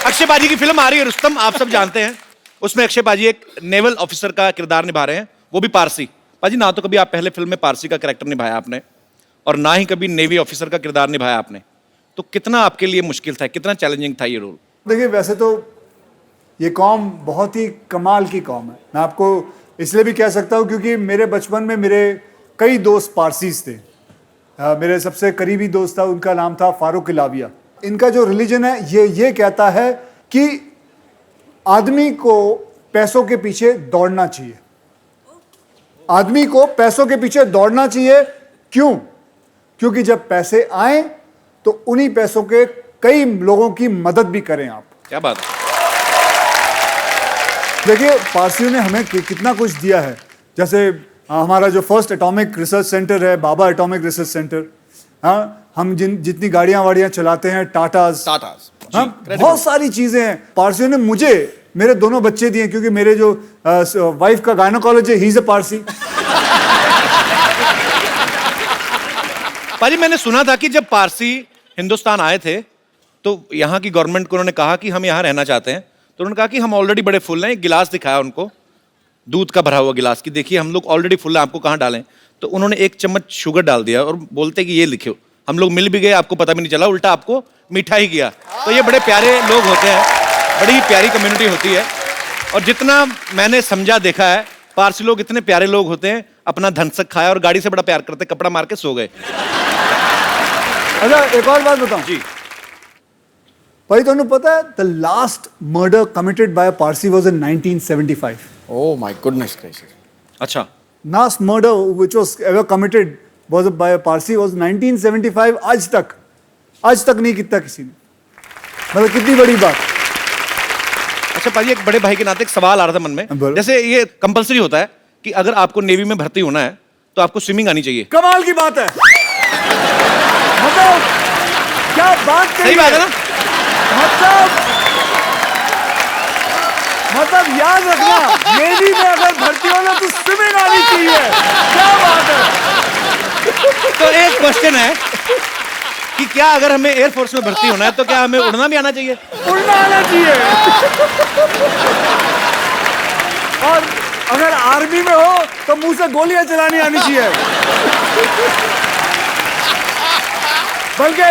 अक्षय पाजी की फिल्म आ रही है रुस्तम, आप सब जानते हैं। उसमें अक्षय पाजी एक नेवल ऑफिसर का किरदार निभा रहे हैं, वो भी पारसी। पाजी ना तो कभी आप पहले फिल्म में पारसी का कैरेक्टर निभाया आपने, और ना ही कभी नेवी ऑफिसर का किरदार निभाया आपने, तो कितना आपके लिए मुश्किल था, कितना चैलेंजिंग था ये रोल? देखिए, वैसे तो ये कौम बहुत ही कमाल की कौम है। मैं आपको इसलिए भी कह सकता हूँ क्योंकि मेरे बचपन में मेरे कई दोस्त पारसीज थे। मेरे सबसे करीबी दोस्त था, उनका नाम था फारूक इलाविया। इनका जो रिलीजन है ये कहता है कि आदमी को पैसों के पीछे दौड़ना चाहिए। आदमी को पैसों के पीछे दौड़ना चाहिए। क्यों? क्योंकि जब पैसे आए तो उन्हीं पैसों के कई लोगों की मदद भी करें आप। क्या बात है। देखिए, पारसियों ने हमें कितना कुछ दिया है। जैसे हमारा जो फर्स्ट एटॉमिक रिसर्च सेंटर है, बाबा एटॉमिक रिसर्च सेंटर। हाँ, हम जितनी गाड़ियां वाड़ियां चलाते हैं, टाटास, हाँ, बहुत सारी चीजें हैं। पारसियों ने मुझे मेरे दोनों बच्चे दिए, क्योंकि मेरे जो वाइफ का गायनोकोलॉजी है, ही इज अ पारसी। पाजी, मैंने सुना था कि जब पारसी हिंदुस्तान आए थे तो यहाँ की गवर्नमेंट को उन्होंने कहा कि हम यहाँ रहना चाहते हैं, तो उन्होंने कहा कि हम ऑलरेडी बड़े फुल हैं। एक गिलास दिखाया उनको, दूध का भरा हुआ गिलास, की देखिए हम लोग ऑलरेडी फुल हैं, आपको कहाँ डालें। तो उन्होंने 1 चम्मच शुगर डाल दिया और बोलते कि ये लिखो। हम लोग मिल भी गए, आपको पता भी नहीं चला, उल्टा आपको मीठा ही किया। तो ये बड़े प्यारे लोग होते हैं, बड़ी ही प्यारी कम्युनिटी होती है। और जितना मैंने समझा देखा है, पारसी लोग इतने प्यारे लोग होते हैं, अपना धनसक खाया और गाड़ी से बड़ा प्यार करते, कपड़ा मार के सो गए। अच्छा, एक और बात बताऊं जी भाई, तुमने पता है the last murder committed by a Parsi was in 1975। Oh my goodness gracious. अच्छा, last murder which was ever committed was by a Parsi was 1975। आज तक नहीं किया किसी ने। मतलब कितनी बड़ी बात। अच्छा पाजी, एक बड़े भाई के नाते एक सवाल आ रहा था मन में। बोलो। जैसे ये कंपलसरी होता है कि अगर आपको नेवी में भर्ती होना है तो आपको स्विमिंग आनी चाहिए। कमाल की बात है। मतलब क्या बात कही सही बात है ना? मतलब याद रखना, नेवी में अगर भर्ती होना तो स्विमिंग आनी चाहिए। क्या बात है। तो एक क्वेश्चन है कि क्या अगर हमें एयरफोर्स में भर्ती होना है तो क्या हमें उड़ना भी आना चाहिए? उड़ना आना चाहिए। और अगर आर्मी में हो तो मुंह से गोलियां चलानी आनी चाहिए। बल्कि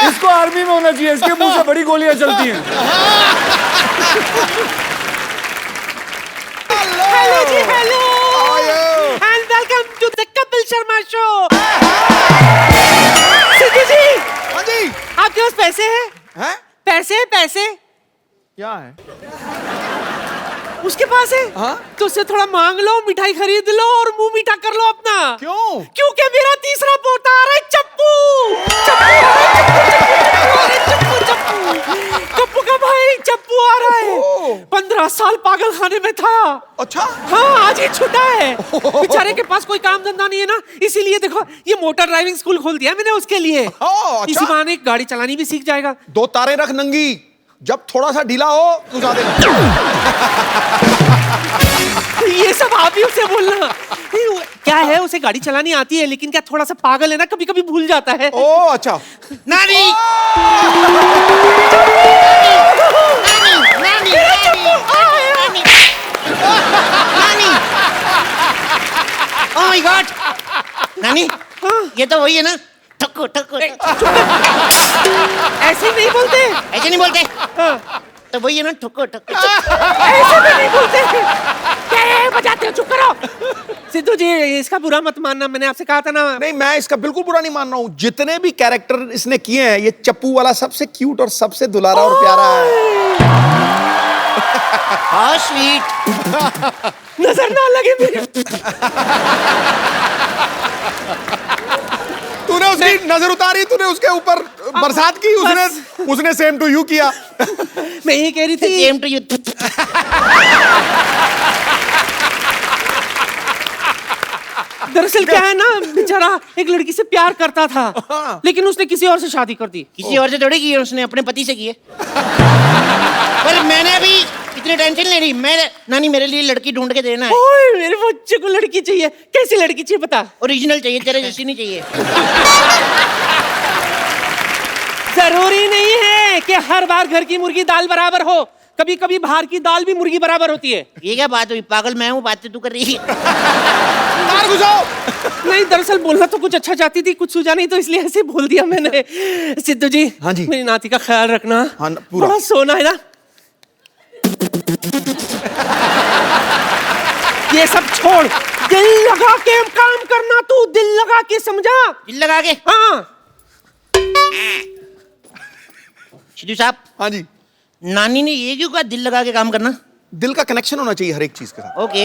इसको आर्मी में होना चाहिए, इसके मुंह से बड़ी गोलियां चलती हैं। हेलो जी, hello and welcome to the Kapil Sharma show. Sidhu ji, हाँ जी। आपके पास पैसे हैं? हैं? पैसे क्या है? उसके पास है? हाँ? तो उससे थोड़ा मांग लो, मिठाई खरीद लो और मुंह मीठा कर लो अपना। क्यों? क्योंकि मेरा तीसरा पोता आ रहा है, चप्पू। चप्पू का भाई चप्पू आ रहा है। 15 साल पागल खाने में था। अच्छा। हाँ, आज ही छूटा है। बेचारे के पास कोई काम धंधा नहीं है ना, इसीलिए देखो ये मोटर ड्राइविंग स्कूल खोल दिया मैंने उसके लिए। अच्छा। इसी बहाने गाड़ी चलानी भी सीख जाएगा। 2 तारे रख नंगी, जब थोड़ा सा ढीला हो घुसा देना। ये सब आप ही उसे बोलना। क्या है, उसे गाड़ी चलानी आती है, लेकिन क्या थोड़ा सा पागल है ना, कभी कभी भूल जाता है। ओ अच्छा। नानी ओह माय गॉड, नानी, ये तो वही है ना, ठक्कू ठक्कू। ऐसे नहीं बोलते। ऐसे नहीं बोलते? तो वही है ना, ठक्कू ठक्कू। ऐसे भी नहीं बोलते। क्या बजाते हो, चुप करो। सिद्धू जी, इसका बुरा मत मानना, मैंने आपसे कहा था ना। नहीं, मैं इसका बिल्कुल बुरा नहीं मान रहा हूँ। जितने भी कैरेक्टर इसने किए हैं, ये चप्पू वाला सबसे क्यूट और सबसे दुलारा और प्यारा है। How sweet. नजर ना लगे मेरे। तूने उसकी नजर उतारी, तूने उसके ऊपर बरसात की, उसने सेम टू यू किया। मैं ये कह रही थी, सेम टू यू। दरअसल क्या है ना, बेचारा एक लड़की से प्यार करता था, लेकिन उसने किसी और से शादी कर दी। किसी और से थोड़ी की है, उसने अपने पति से की है। पर मैंने अभी इतनी टेंशन ले रही। मैं नानी, मेरे लिए लड़की ढूंढ के देना है। ओए, मेरे बच्चे को लड़की चाहिए। कैसी लड़की चाहिए बता? ओरिजिनल चाहिए, तेरे जैसी नहीं चाहिए। जरूरी नहीं है। है कि हर बार घर की मुर्गी दाल बराबर हो, कभी कभी बाहर की दाल भी मुर्गी बराबर होती है। ये क्या बात हुई? पागल मैं हूँ, बातें तू कर रही है। बाहर घुसो। नहीं, दरअसल बोलना तो कुछ अच्छा चाहती थी, कुछ सूझा नहीं तो इसलिए ऐसे बोल दिया मैंने। सिद्धू जी, हाँ जी। मेरी नाती का ख्याल रखना। हाँ, पूरा। बड़ा सोना है ना। ये सब छोड़, दिल लगा के काम करना, तू दिल लगा के समझा। दिल लगा के? हाँ। सिद्धू साहब, हाँ जी। नानी ने ये क्यों कहा दिल लगा के काम करना? दिल का कनेक्शन होना चाहिए हर एक चीज के साथ। ओके।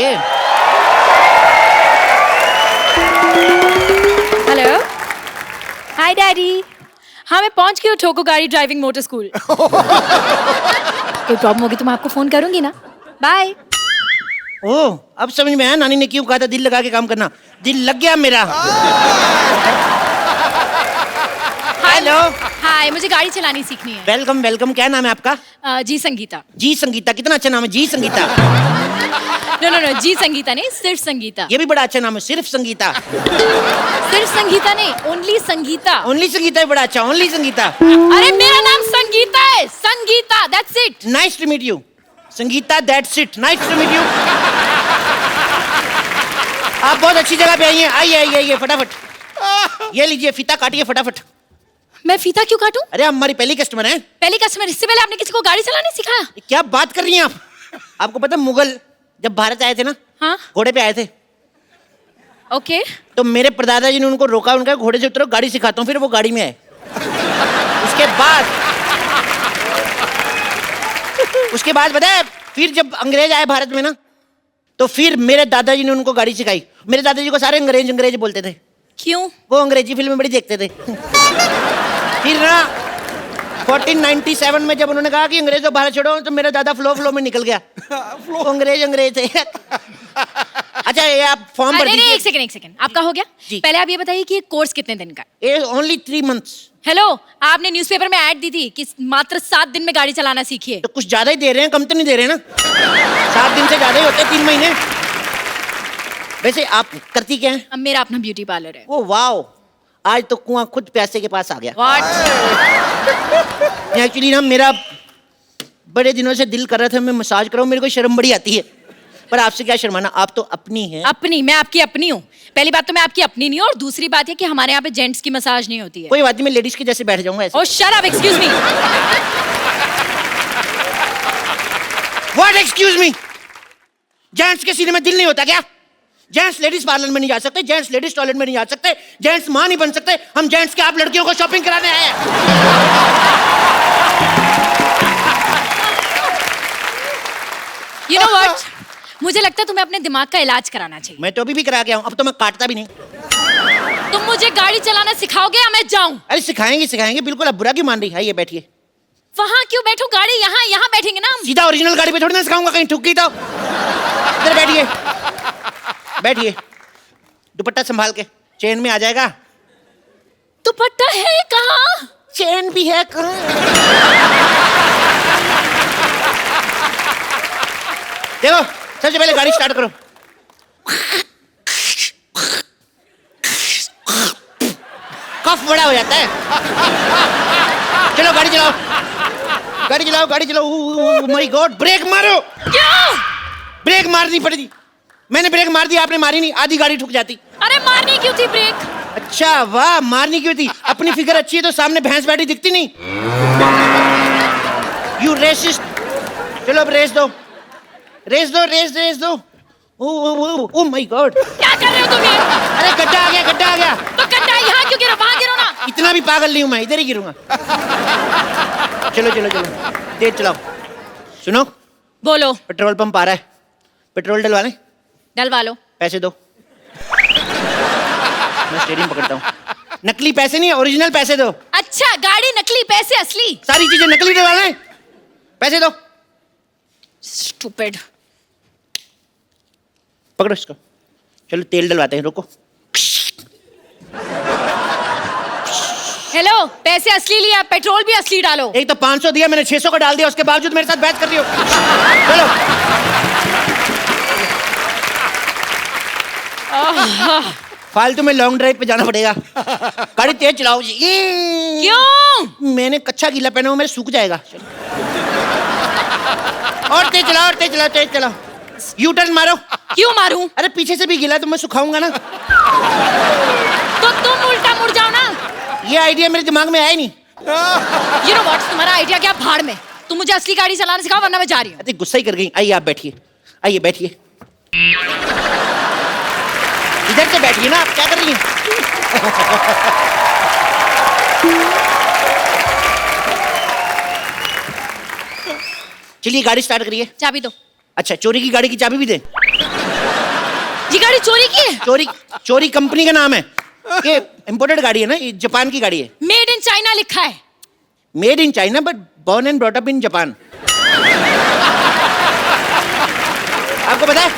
हेलो, हाय डैडी। हाँ, मैं पहुंच गई हूँ ठोको गाड़ी ड्राइविंग मोटर स्कूल। कोई प्रॉब्लम होगी तो मैं आपको फोन करूंगी ना। बाय। ओह, अब समझ में आया नानी ने क्यों कहा था दिल लगा के काम करना। दिल लग गया मेरा। हेलो। हाय, मुझे गाड़ी चलानी सीखनी है। Welcome welcome. क्या नाम है आपका? जी संगीता। जी संगीता, कितना अच्छा नाम है, जी संगीता। नो नो नो, जी संगीता नहीं, सिर्फ संगीता। ये भी बड़ा अच्छा नाम है, सिर्फ संगीता। सिर्फ संगीता नहीं, ओनली संगीता। ओनली संगीता भी बड़ा अच्छा, ओनली संगीता। अरे मेरा नाम संगीता है, Sangeeta, that's it. Nice to meet you. Sangeeta, that's it. Nice to meet you. आप बहुत अच्छी जगह पे आई हैं। आइए आइए आइए फटाफट। ये लीजिए, फीता काटिए फटाफट। मैं फीता क्यों काटूं? अरे हमारी पहली कस्टमर है। पहली कस्टमर, इससे पहले आपने किसी को गाड़ी चलाने सिखाया? क्या बात कर रही हैं आप? आपको पता है मुगल जब भारत आए थे ना, हाँ। घोड़े पे आए थे, ओके। तो मेरे परदादा जी ने उनको रोका, उनका घोड़े से उतरो, गाड़ी सिखाता हूँ, फिर वो गाड़ी में आए। उसके बाद पता है, फिर जब अंग्रेज आए भारत में ना, तो फिर मेरे दादाजी ने उनको गाड़ी सिखाई। मेरे दादाजी को सारे अंग्रेज अंग्रेज बोलते थे। क्यों? वो अंग्रेजी फिल्में बड़ी देखते थे। फिर ना 1497 में जब उन्होंने कहा कि अंग्रेजों भारत छोड़ो, तो मेरा दादा फ्लो में निकल गया। वो अंग्रेज थे। अच्छा, ये आप फॉर्म भर नहीं, दीजिए। एक सेकंड, आपका हो गया? जी। पहले आप ये बताइए कि ये कोर्स कितने दिन का है? ये ओनली 3 months। हेलो, आपने न्यूज़पेपर में ऐड दी थी कि मात्र 7 दिन में गाड़ी चलाना सीखिए। तो कुछ ज्यादा ही दे रहे हैं, कम तो नहीं दे रहे हैं ना। 7 दिन से ज्यादा ही होते हैं, 3 महीने। वैसे आप करती क्या हैं? अब मेरा अपना ब्यूटी पार्लर है। ओ वाओ, आज तो कुआं खुद प्यासे के पास आ गया। व्हाट? एक्चुअली ना मेरा बड़े दिनों से दिल कर रहा था मैं मसाज कराऊं, मेरे को शर्म बड़ी आती है, पर आपसे क्या शर्माना, आप तो अपनी हैं। अपनी? मैं आपकी अपनी हूँ? पहली बात तो मैं आपकी अपनी नहीं हूँ, और दूसरी बात है कि हमारे यहाँ पे जेंट्स की मसाज नहीं होती है। कोई बात नहीं, मैं लेडीज के जैसे बैठ जाऊंगा ऐसे। Oh shut up, excuse me. What excuse me? Gents के सीने में दिल नहीं होता क्या? जेंट्स लेडीज पार्लर में नहीं जा सकते, जेंट्स लेडीज टॉयलेट में नहीं जा सकते, जेंट्स मां नहीं बन सकते। हम जेंट्स के आप लड़कियों को शॉपिंग कराने आए हैं। यू नो व्हाट, मुझे लगता है तुम्हें अपने दिमाग का इलाज कराना चाहिए। मैं तो अभी भी करा के आऊं, अब तो मैं काटता भी नहीं। तुम मुझे गाड़ी चलाना सिखाओगे या मैं जाऊं? अरे सिखाएंगे सिखाएंगे, बिल्कुल। अब बुरा क्यों मान रही है? ये बैठिए। वहां क्यों बैठो? गाड़ी यहाँ यहाँ बैठेंगे ना हम। सीधा ओरिजिनल गाड़ी पे थोड़ी ना सिखाऊंगा, कहीं ठुक गई तो। इधर बैठिए, बैठिए। दुपट्टा संभाल के, चेन में आ जाएगा। दुपट्टा है कहाँ? चेन भी है कहाँ? देखो, सबसे पहले गाड़ी स्टार्ट करो। कफ बड़ा हो जाता है। चलो गाड़ी चलाओ, गाड़ी चलाओ, गाड़ी चलाओ। माय गॉड, ब्रेक मारो। क्यों? ब्रेक मारनी पड़ेगी। मैंने ब्रेक मार दी, आपने मारी नहीं, आधी गाड़ी ठुक जाती। अरे मारनी क्यों थी ब्रेक? अच्छा वाह, मारनी क्यों थी? अपनी फिगर अच्छी है तो सामने भैंस बैठी दिखती नहीं। You racist. चलो अब रेस दो, रेस दो, रेस दो। ओ माय गॉड, क्या कर रहे हो तुम ये? अरे गड्ढा आ गया, गड्ढा आ गया। तो गड्ढा यहाँ क्यों गिरो? वहां गिरो ना। इतना भी पागल नहीं हूं मैं, इधर ही गिरूंगा। चलो चलो चलो, तेज चलाओ। सुनो, बोलो। पेट्रोल पंप आ रहा है, पेट्रोल डलवा लें? डलवा लो। पैसे दो, मैं स्टीयरिंग पकड़ता हूँ। नकली पैसे नहीं, ओरिजिनल पैसे दो। अच्छा, गाड़ी नकली, पैसे असली। सारी चीजें नकली डलवा लें, पैसे दो। स्टूपिड। पकड़ो इसको। चलो तेल डलवाते हैं, रुको। हेलो, पैसे असली लिया, पेट्रोल भी असली डालो। एक तो 500 दिया मैंने, 600 का डाल दिया, उसके बावजूद मेरे साथ बहस कर रही हो। चलो। फालतू में लॉन्ग ड्राइव पे जाना पड़ेगा। गाड़ी तेज चलाओ जी। क्यों? मैंने कच्चा गीला पहना हुआ, मेरे सूख जाएगा। और तेज चलाओ, और तेज चलाओ, तेज चलाओ। यू टर्न मारो। क्यों मारूं? अरे पीछे से भी गीला तो मैं सुखाऊंगा ना। तो तुम उल्टा मुड़ जाओ ना। ये आइडिया मेरे दिमाग में आया नहीं। You know what? तुम्हारा आइडिया क्या भाड़ में। तुम मुझे असली गाड़ी चलाना सिखाओ वरना मैं जा रही हूँ। अरे गुस्सा ही कर गई। आइए आप बैठिए, आइए बैठिए। इधर से बैठिए ना, आप क्या कर रही हैं? चलिए गाड़ी स्टार्ट करिए। चाबी दो। अच्छा, चोरी की गाड़ी की चाबी भी दे? ये गाड़ी चोरी की है? चोरी कंपनी का नाम है। ये इंपोर्टेड गाड़ी है ना, ये जापान की गाड़ी है। मेड इन चाइना लिखा है। Made in China but born and brought up in Japan. आपको पता है,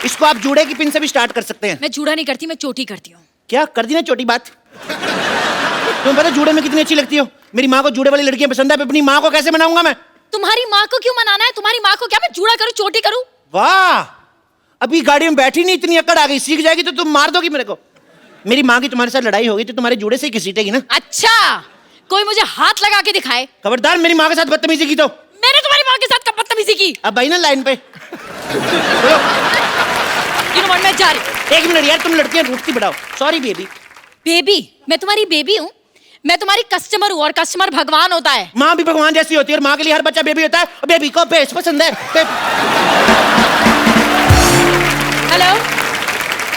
इसको आप जूड़े की पिन से भी स्टार्ट कर सकते हैं। मैं जूड़ा नहीं करती, मैं चोटी करती हूँ। क्या कर दी ना छोटी बात। तुम्हें पता है जूड़े में कितनी अच्छी लगती हो? मेरी माँ को जूड़े वाली लड़कियां पसंद है। अपनी माँ को कैसे मनाऊंगा मैं? तुम्हारी माँ को क्यों मनाना है? तुम्हारी माँ को क्या मैं जूड़ा करूँ, चोटी करूँ? वाह, अभी गाड़ी में बैठी नहीं, इतनी अकड़ आ गई। सीख जाएगी तो तुम मार दोगी मेरे को। मेरी माँ की तुम्हारे साथ लड़ाई होगी तो तुम्हारे जूड़े से ही घसीटेगी ना। अच्छा, कोई मुझे हाथ लगा के दिखाए। खबरदार मेरी माँ के साथ बदतमीजी की तो। मैंने तुम्हारी माँ के साथ कब बदतमीजी की? अब भाई ना लाइन पे। You know what, मैं जा रही हूँ। एक मिनट यार, तुम लड़कियां रूठती बढ़ाओ। Sorry baby. बेबी? मैं तुम्हारी बेबी हूँ? मैं तुम्हारी कस्टमर हूँ और कस्टमर भगवान होता है। माँ भी भगवान जैसी होती है और माँ के लिए हर बच्चा बेबी होता है। और बेबी को बेस पसंद है। हेलो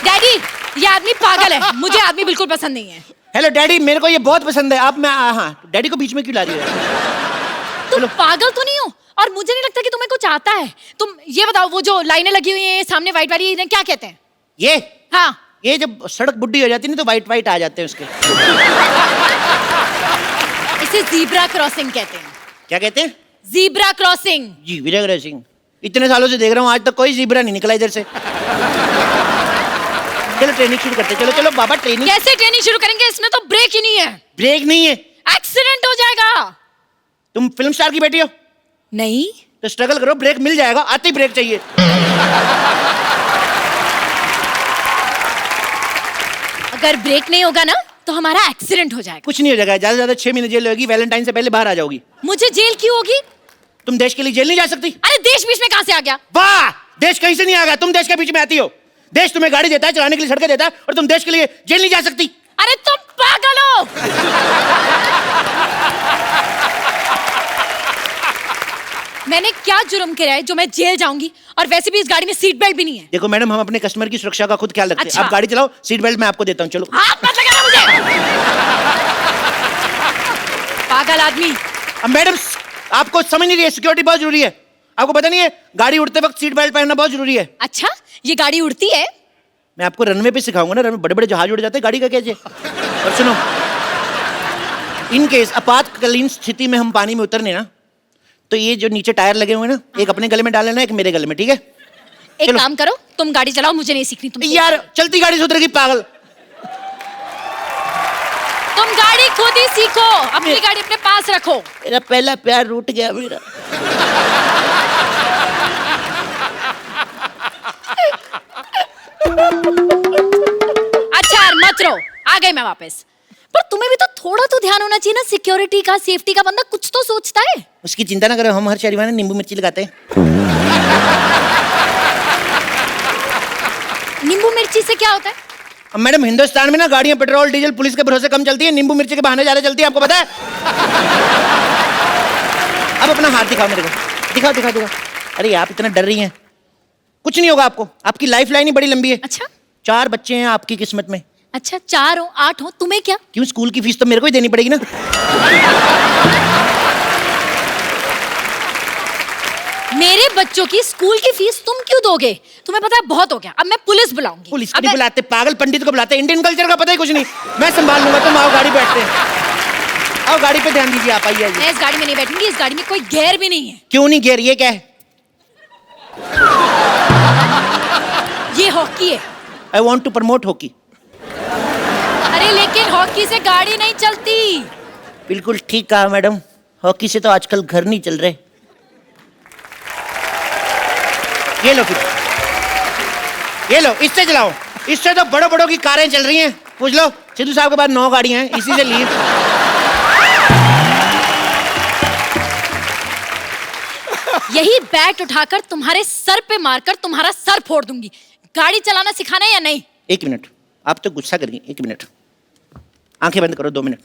डैडी, ये आदमी पागल है। मुझे आदमी बिल्कुल पसंद नहीं है। हेलो डैडी, मेरे को ये बहुत पसंद है। आप मैं हाँ, डैडी को बीच में क्यों ला रही हो? तुम पागल तो नहीं हो? और मुझे नहीं लगता कि तुम्हें कुछ आता है। तुम ये बताओ, वो जो लाइनें लगी हुई हैं सामने वाइट वाली, इन्हें क्या कहते हैं? ये हाँ, ये जब सड़क बुड्ढी हो जाती है ना तो वाइट वाइट आ जाते हैं उसके। इसे जीब्रा क्रॉसिंग कहते हैं। क्या कहते हैं? Zebra crossing. जी वीरेंद्र सिंह, इतने सालों से देख रहा हूँ, आज तक कोई जीब्रा नहीं निकला इधर से। चलो ट्रेनिंग शुरू करते। चलो चलो बाबा, ट्रेनिंग। कैसे ट्रेनिंग शुरू करेंगे? इसमें तो ब्रेक ही नहीं है। ब्रेक नहीं है? एक्सीडेंट हो जाएगा। तुम फिल्म स्टार की बेटी हो नहीं तो स्ट्रगल करो, ब्रेक मिल जाएगा। आते ही ब्रेक चाहिए। अगर ब्रेक नहीं होगा ना तो हमारा एक्सीडेंट हो जाएगा। कुछ नहीं हो जाएगा, ज्यादा से ज्यादा 6 महीने जेल होगी। वैलेंटाइन से पहले बाहर आ जाओगी। मुझे जेल क्यों होगी? तुम देश के लिए जेल नहीं जा सकती। अरे देश बीच में कहां से आ गया? वाह, देश कहीं से नहीं आ गया, तुम देश के बीच में आती हो। देश तुम्हें गाड़ी देता है, चलाने के लिए सड़कें देता है, और तुम देश के लिए जेल नहीं जा सकती। अरे तुम पागल हो। मैंने क्या जुर्म किया है जो मैं जेल जाऊंगी? और वैसे भी इस गाड़ी में सीट बेल्ट भी नहीं है। देखो मैडम, हम अपने कस्टमर की सुरक्षा का खुद ख्याल रखते हैं। अच्छा। आप गाड़ी चलाओ, सीट बेल्ट मैं आपको देता हूँ। चलो। हाथ मत लगाना मुझे। पागल आदमी। अब मैडम, आपको समझ नहीं रही है, सिक्योरिटी बहुत जरूरी है। आपको पता नहीं है, गाड़ी उड़ते वक्त सीट बेल्ट पहनना बहुत जरूरी है। अच्छा, ये गाड़ी उड़ती है? मैं आपको रनवे पे सिखाऊंगा ना, रनवे बड़े बड़े जहाज उड़ जाते हैं, गाड़ी का कैसे। और सुनो, इन केस आपातकालीन स्थिति में हम पानी में उतरने ना, तो ये जो नीचे टायर लगे हुए हैं ना, एक अपने गले में डाल लेना, एक मेरे गले में, ठीक है? एक चलो। काम करो, तुम गाड़ी चलाओ, मुझे नहीं सीखनी। तुम यार चलती गाड़ी से उतरेगी पागल। तुम गाड़ी खुद ही सीखो, अपनी गाड़ी अपने पास रखो। मेरा पहला प्यार रूठ गया मेरा। अच्छा मत रो, आ गई मैं वापस। पर तुम्हें भी तो थोड़ा तो ध्यान होना चाहिए ना, सिक्योरिटी का, सेफ्टी का। बंदा कुछ तो सोचता है। उसकी चिंता ना करो, हम हर शनिवार नींबू मिर्ची लगाते हैं। नींबू मिर्ची से क्या होता है? अब मैडम, हिंदुस्तान में ना गाड़ियां पेट्रोल डीजल पुलिस के भरोसे कम चलती है, नींबू मिर्ची के बहाने ज्यादा चलती है, आपको पता है? अब अपना हाथ दिखाओ मेरे को, दिखाओ दिखाओ दिखाओ। अरे आप इतना डर रही हैं, कुछ नहीं होगा आपको। आपकी लाइफ लाइन ही बड़ी लंबी है। अच्छा 4 बच्चे हैं आपकी किस्मत में। अच्छा, 4 हो 8 हो, तुम्हें क्या? क्यों, स्कूल की फीस तो मेरे को ही देनी पड़ेगी ना। मेरे बच्चों की स्कूल की फीस तुम क्यों दोगे? तुम्हें पता है बहुत हो गया, अब मैं पुलिस बुलाऊंगी। पुलिस को अब नहीं बुलाते, पागल पंडित को बुलाते। इंडियन कल्चर का पता ही कुछ नहीं। मैं संभाल लूंगा, तुम आओ गाड़ी बैठते हैं। आओ गाड़ी पे ध्यान दीजिए, आप आइए। मैं इस गाड़ी में नहीं बैठूंगी, इस गाड़ी में कोई गियर भी नहीं है। क्यों नहीं गियर, ये क्या है? ये हॉकी है। I want to promote hockey. अरे लेकिन हॉकी से गाड़ी नहीं चलती। बिल्कुल ठीक कहा मैडम, हॉकी से तो आजकल घर नहीं चल रहे। ये लो फिर, ये लो, इससे चलाओ। इससे तो बड़ों बड़ों की कारें चल रही हैं। पूछ लो सिद्धू साहब के पास 9 गाड़ियां हैं, इसी से ली। यही बैट उठाकर तुम्हारे सर पे मारकर तुम्हारा सर फोड़ दूंगी। गाड़ी चलाना सिखाना है या नहीं? 1 मिनट, आप तो गुस्सा करिए। 1 मिनट, आंखें बंद करो। 2 मिनट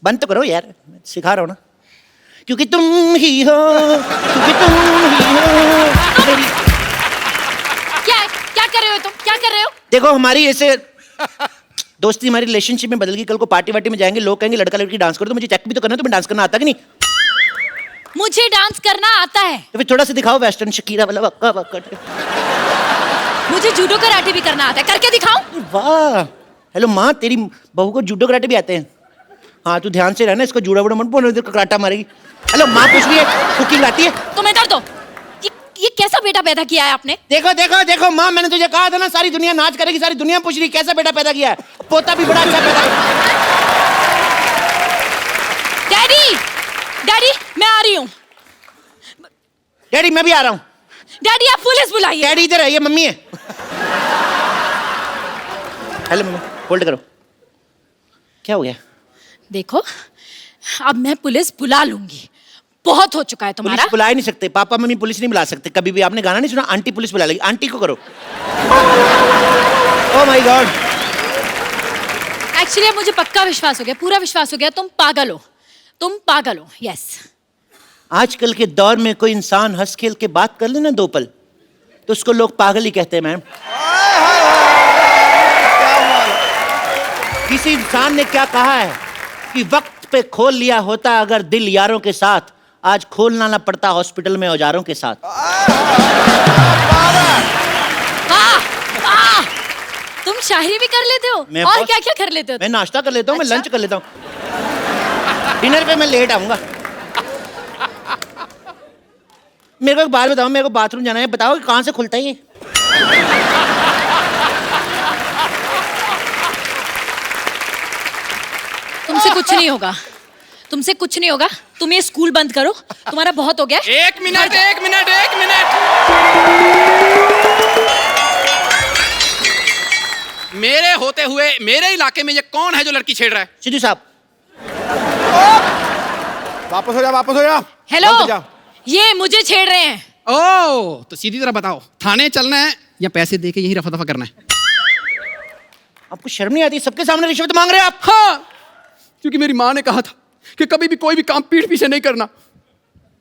बंद तो करो यार, मैं सिखा रहा हूं ना। क्योंकि तुम ही हो, क्योंकि तुम ही हो मेरी। क्या कर रहे हो तुम? क्या कर रहे हो? देखो हमारी ऐसे दोस्ती, हमारी रिलेशनशिप में बदल गई। कल को पार्टी वार्टी में जाएंगे, लोग कहेंगे लड़का लड़की डांस करो, तो मुझे चेक भी तो करना है। तुम्हें डांस करना आता कि नहीं? मुझे डांस करना आता है। तो फिर थोड़ा सा दिखाओ वेस्टर्न शकीरा वाला वक्का वक्का। मुझे जूडो कराटे भी करना आता है, करके दिखाऊं? वाह, हेलो माँ, तेरी बहू को जूडो कराटे भी आते हैं। हाँ तू ध्यान से रहना, इसको जूड़ा वूड़ा मत बोलना, इधर कराटा मारेगी। हेलो माँ पूछ रही है कुकिंग आती है? तुम इधर दो। ये कैसा बेटा पैदा किया है आपने? देखो देखो देखो माँ, मैंने तुझे कहा था ना सारी दुनिया नाच करेगी। सारी दुनिया पूछ रही कैसा बेटा पैदा किया है। पोता भी बड़ा अच्छा पैदा किया। डैडी, डैडी मैं आ रही हूँ। डैडी मैं भी आ रहा हूँ। डैडी आप पुलिस बुलाइए। डैडी इधर है, ये मम्मी है। हेलो मम्मी, होल्ड करो। क्या हो गया? देखो अब मैं पुलिस बुला लूंगी, बहुत हो चुका है तुम्हारा। पुलिस बुला ही नहीं सकते, पापा मम्मी पुलिस नहीं बुला सकते कभी भी। आपने गाना नहीं सुना, आंटी पुलिस बुला लेगी। आंटी को करो। Oh my God. एक्चुअली मुझे पक्का विश्वास हो गया, पूरा विश्वास हो गया, तुम पागल हो, तुम पागल हो। यस। आजकल के दौर में कोई इंसान हंस खेल के बात कर ले ना 2 पल, तो उसको लोग पागल ही कहते हैं मैम। किसी इंसान ने क्या कहा है कि वक्त पे खोल लिया होता अगर दिल यारों के साथ, आज खोलना ना पड़ता हॉस्पिटल में औजारों के साथ। तुम शायरी भी कर लेते हो मैं और बहुत- क्या क्या कर लेते हो? मैं नाश्ता कर लेता हूँ। अच्छा? मैं लंच कर लेता हूँ। डिनर पे मैं लेट आऊंगा। मेरे को एक बात बताओ, मेरे को बाथरूम जाना है, बताओ कि कहाँ से खुलता है ये? तुमसे कुछ नहीं होगा, तुमसे कुछ नहीं होगा। तुम ये स्कूल बंद करो, तुम्हारा बहुत हो गया। 1 मिनट 1 मिनट 1 मिनट। मेरे होते हुए मेरे इलाके में ये कौन है जो लड़की छेड़ रहा है? सिद्धू साहब। वापस हो जा, वापस हो जा। हेलो, वापस जा। ये मुझे छेड़ रहे हैं। ओह, तो सीधी तरह बताओ, थाने चलना है या पैसे दे के यही रफा दफा करना है? आपको शर्म नहीं आती? सबके सामने रिश्वत मांग रहे हैं आप। हाँ, क्योंकि मेरी माँ ने कहा था कि कभी भी कोई भी काम पीठ पीछे नहीं करना।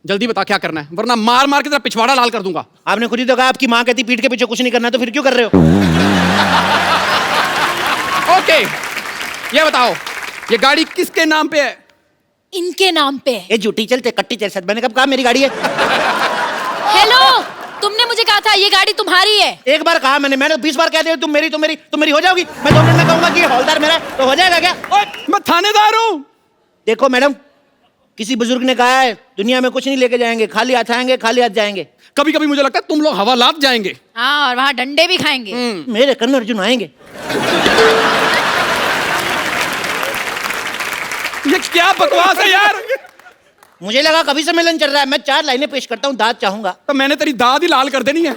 जल्दी बता क्या करना है, वरना मार मार के तेरा पिछवाड़ा लाल कर दूंगा। आपने खुद ही तो कहा आपकी माँ कहती पीठ के पीछे कुछ नहीं करना, तो फिर क्यों कर रहे हो? ओके, ये बताओ ये गाड़ी किसके नाम पे है? इनके नाम पे। ये झूठी चलते कट्टी चल सकती। मैंने कब कहा मेरी गाड़ी है? हेलो, तुमने मुझे कहा था ये गाड़ी तुम्हारी है। एक बार कहा मैंने 20 बार कह दिया तुम मेरी हो जाओगी। मैं 2 मिनट में कहूंगा कि ये हौलदार मेरा है, तो हो जाएगा क्या? ओए, मैं थानेदार हूँ। देखो मैडम, किसी बुजुर्ग ने कहा है दुनिया में कुछ नहीं लेके जाएंगे, खाली हाथ आएंगे खाली हाथ जाएंगे। कभी कभी मुझे लगता है तुम लोग हवालात जाएंगे। हाँ, और वहाँ डंडे भी खाएंगे। मेरे कर्ण अर्जुन आएंगे। ये क्या बकवास है यार? मुझे लगा कभी सम्मेलन चल रहा है। मैं 4 लाइनें पेश करता हूँ, दाद चाहूंगा। तो मैंने तेरी दाद ही लाल कर देनी है।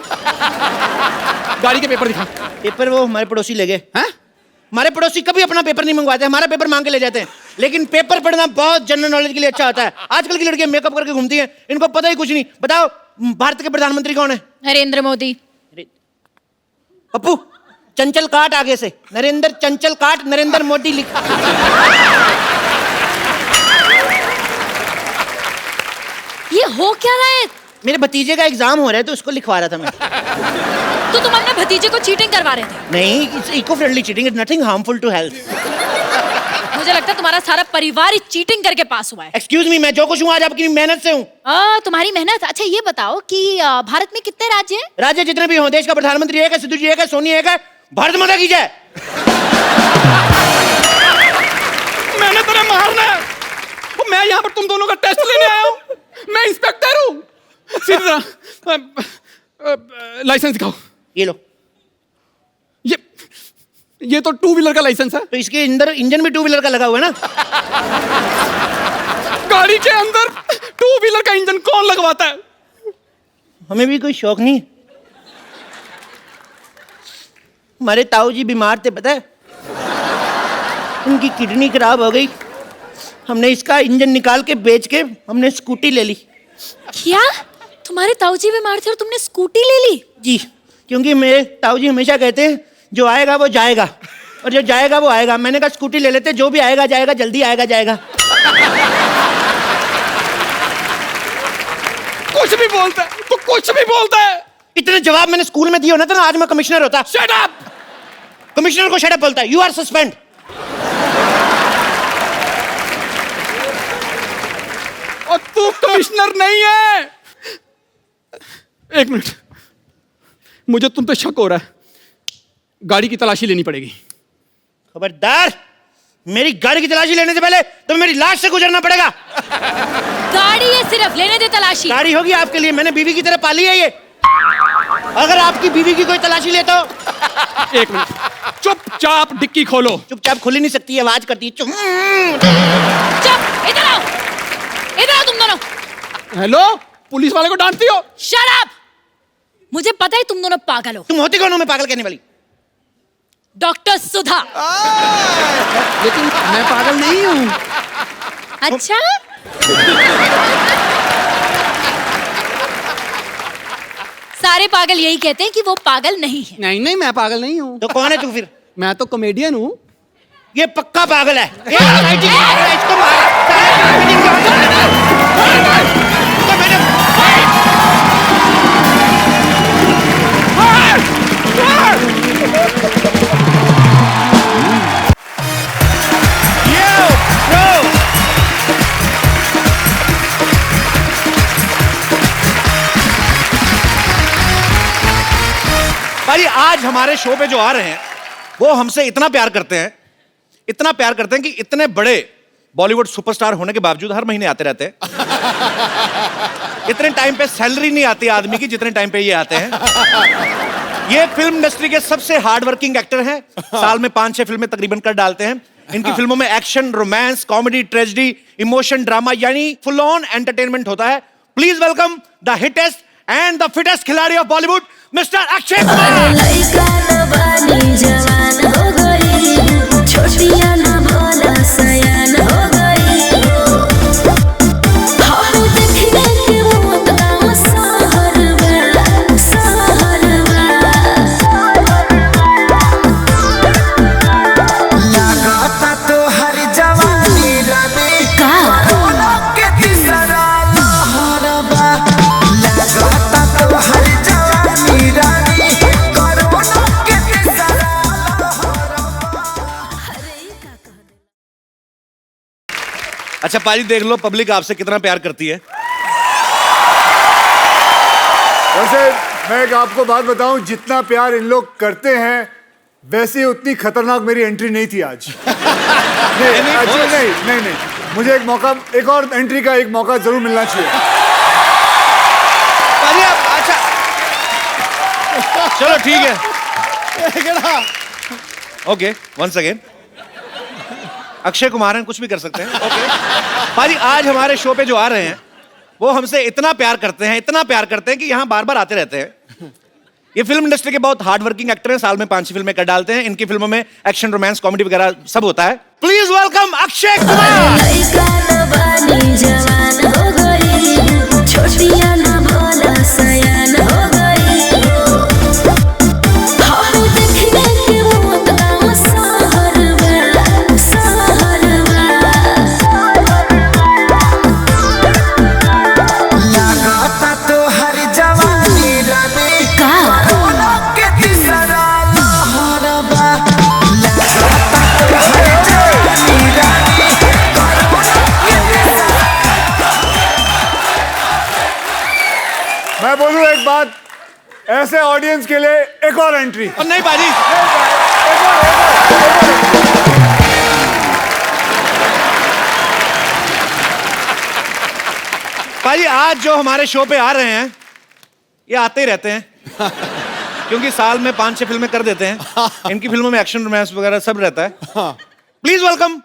गाड़ी के पेपर दिखा। पेपर वो हमारे पड़ोसी ले गए। हैं? हमारे पड़ोसी कभी अपना पेपर नहीं मंगवाते, हमारा पेपर मांग के ले जाते हैं। लेकिन पेपर पढ़ना बहुत जनरल नॉलेज के लिए अच्छा होता है। आजकल की लड़कियां मेकअप करके घूमती हैं, इनको पता ही कुछ नहीं। बताओ भारत के प्रधानमंत्री कौन है? नरेंद्र मोदी। पप्पू, चंचल काट आगे से, नरेंद्र चंचल काट, नरेंद्र मोदी लिख। ये हो क्या रहा है? मेरे भतीजे का एग्जाम हो रहा है तो उसको लिखवा रहा था मैं। तो तुम अपने भतीजे को चीटिंग करवा रहे थे? नहीं, it's eco friendly cheating, it's nothing harmful to health. मुझे लगता है तुम्हारा सारा परिवार ही चीटिंग करके पास हुआ है। एक्सक्यूज मी, मैं जो कुछ हूँ आज आपकी मेहनत से हूँ। तुम्हारी मेहनत। अच्छा ये बताओ कि भारत में कितने राज्य हैं? राज्य जितने भी हों, देश का प्रधानमंत्री एक है, सिद्धू जी एक है, सोनी एक है। भारत माता की जय। मैंने तेरे मारना है। तो मैं यहाँ पर तुम दोनों का टेस्ट लेने आया हूँ। मैं इंस्पेक्टर हूँ। सीधा लाइसेंस दिखाओ। ये लो। ये तो 2 व्हीलर का लाइसेंस है। तो इसके अंदर इंजन भी 2 व्हीलर का लगा हुआ है ना? गाड़ी के अंदर 2 व्हीलर का इंजन कौन लगवाता है? हमें भी कोई शौक नहीं। हमारे ताऊ जी बीमार थे, पता है? उनकी किडनी खराब हो गई। हमने इसका इंजन निकाल के बेच के हमने स्कूटी ले ली। क्या तुम्हारे ताऊजी बीमार थे और तुमने स्कूटी ले ली? जी, क्योंकि मेरे ताऊ जी हमेशा कहते हैं जो आएगा वो जाएगा और जो जाएगा वो आएगा। मैंने कहा स्कूटी ले लेते, जो भी आएगा जाएगा, जल्दी आएगा जाएगा। कुछ भी बोलता है, तो कुछ भी बोलता है। इतने जवाब मैंने स्कूल में दिए होना था ना, आज मैं कमिश्नर होता। Shut up! कमिश्नर को शट अप बोलता है। You are suspend. और तू कमिश्नर नहीं है। एक मिनट, मुझे तुम पे शक हो रहा है। गाड़ी की तलाशी लेनी पड़ेगी। खबरदार, मेरी गाड़ी की तलाशी लेने से पहले तो मेरी लाश से गुजरना पड़ेगा। गाड़ी है सिर्फ, लेने दे तलाशी। गाड़ी होगी आपके लिए, मैंने बीवी की तरह पाली है ये। अगर आपकी बीवी की कोई तलाशी ले तो। एक मिनट, चुपचाप डिक्की खोलो। चुपचाप खुल ही नहीं सकती, आवाज करती है। चुप, इधर आओ, इधर आओ तुम दोनों। हेलो, पुलिस वाले को डांटती हो? Shut up! मुझे पता है तुम दोनों पागल हो। तुम होती कौन हो मैं पागल कहने वाली? डॉक्टर सुधा। लेकिन मैं पागल नहीं हूँ। अच्छा? सारे पागल यही कहते हैं कि वो पागल नहीं है। नहीं नहीं, मैं पागल नहीं हूँ। तो कौन है तू फिर? मैं तो कॉमेडियन हूँ। ये पक्का पागल है। इसको भाई आज हमारे शो पे जो आ रहे हैं वो हमसे इतना प्यार करते हैं, इतना प्यार करते हैं कि इतने बड़े बॉलीवुड सुपरस्टार होने के बावजूद हर महीने आते रहते हैं। इतने टाइम पे सैलरी नहीं आती आदमी की जितने टाइम पे ये आते हैं। ये फिल्म इंडस्ट्री के सबसे हार्ड वर्किंग एक्टर हैं। साल में 5-6 फिल्में तकरीबन कर डालते हैं। इनकी फिल्मों में action, romance, comedy, tragedy, emotion, drama यानी फुल ऑन एंटरटेनमेंट होता है। Please welcome the hittest and the fittest खिलाड़ी ऑफ बॉलीवुड, मिस्टर अक्षय कुमार। अच्छा पाजी, देख लो पब्लिक आपसे कितना प्यार करती है। वैसे मैं एक आपको बात बताऊं, जितना प्यार इन लोग करते हैं वैसे उतनी खतरनाक मेरी एंट्री नहीं थी आज। नहीं, actually नहीं, मुझे एक मौका, एक और एंट्री का एक मौका जरूर मिलना चाहिए। पाजी आप, अच्छा चलो ठीक है। Okay, once again Akshay Kumar हैं, कुछ भी कर सकते हैं। ओके भाई, आज हमारे शो पे जो आ रहे हैं वो हमसे इतना प्यार करते हैं, इतना प्यार करते हैं कि यहाँ बार बार आते रहते हैं। ये फिल्म इंडस्ट्री के बहुत हार्ड वर्किंग एक्टर हैं। साल में 5 फिल्में कर डालते हैं। इनकी फिल्मों में एक्शन, रोमांस, कॉमेडी वगैरह सब होता है। Please welcome Akshay Kumar. मैं बोलूं एक बात, ऐसे ऑडियंस के लिए एक और एंट्री। और नहीं बाजी, भाई आज जो हमारे शो पे आ रहे हैं ये आते ही रहते हैं क्योंकि साल में 5-6 फिल्में कर देते हैं। इनकी फिल्मों में एक्शन, रोमांस वगैरह सब रहता है। Please welcome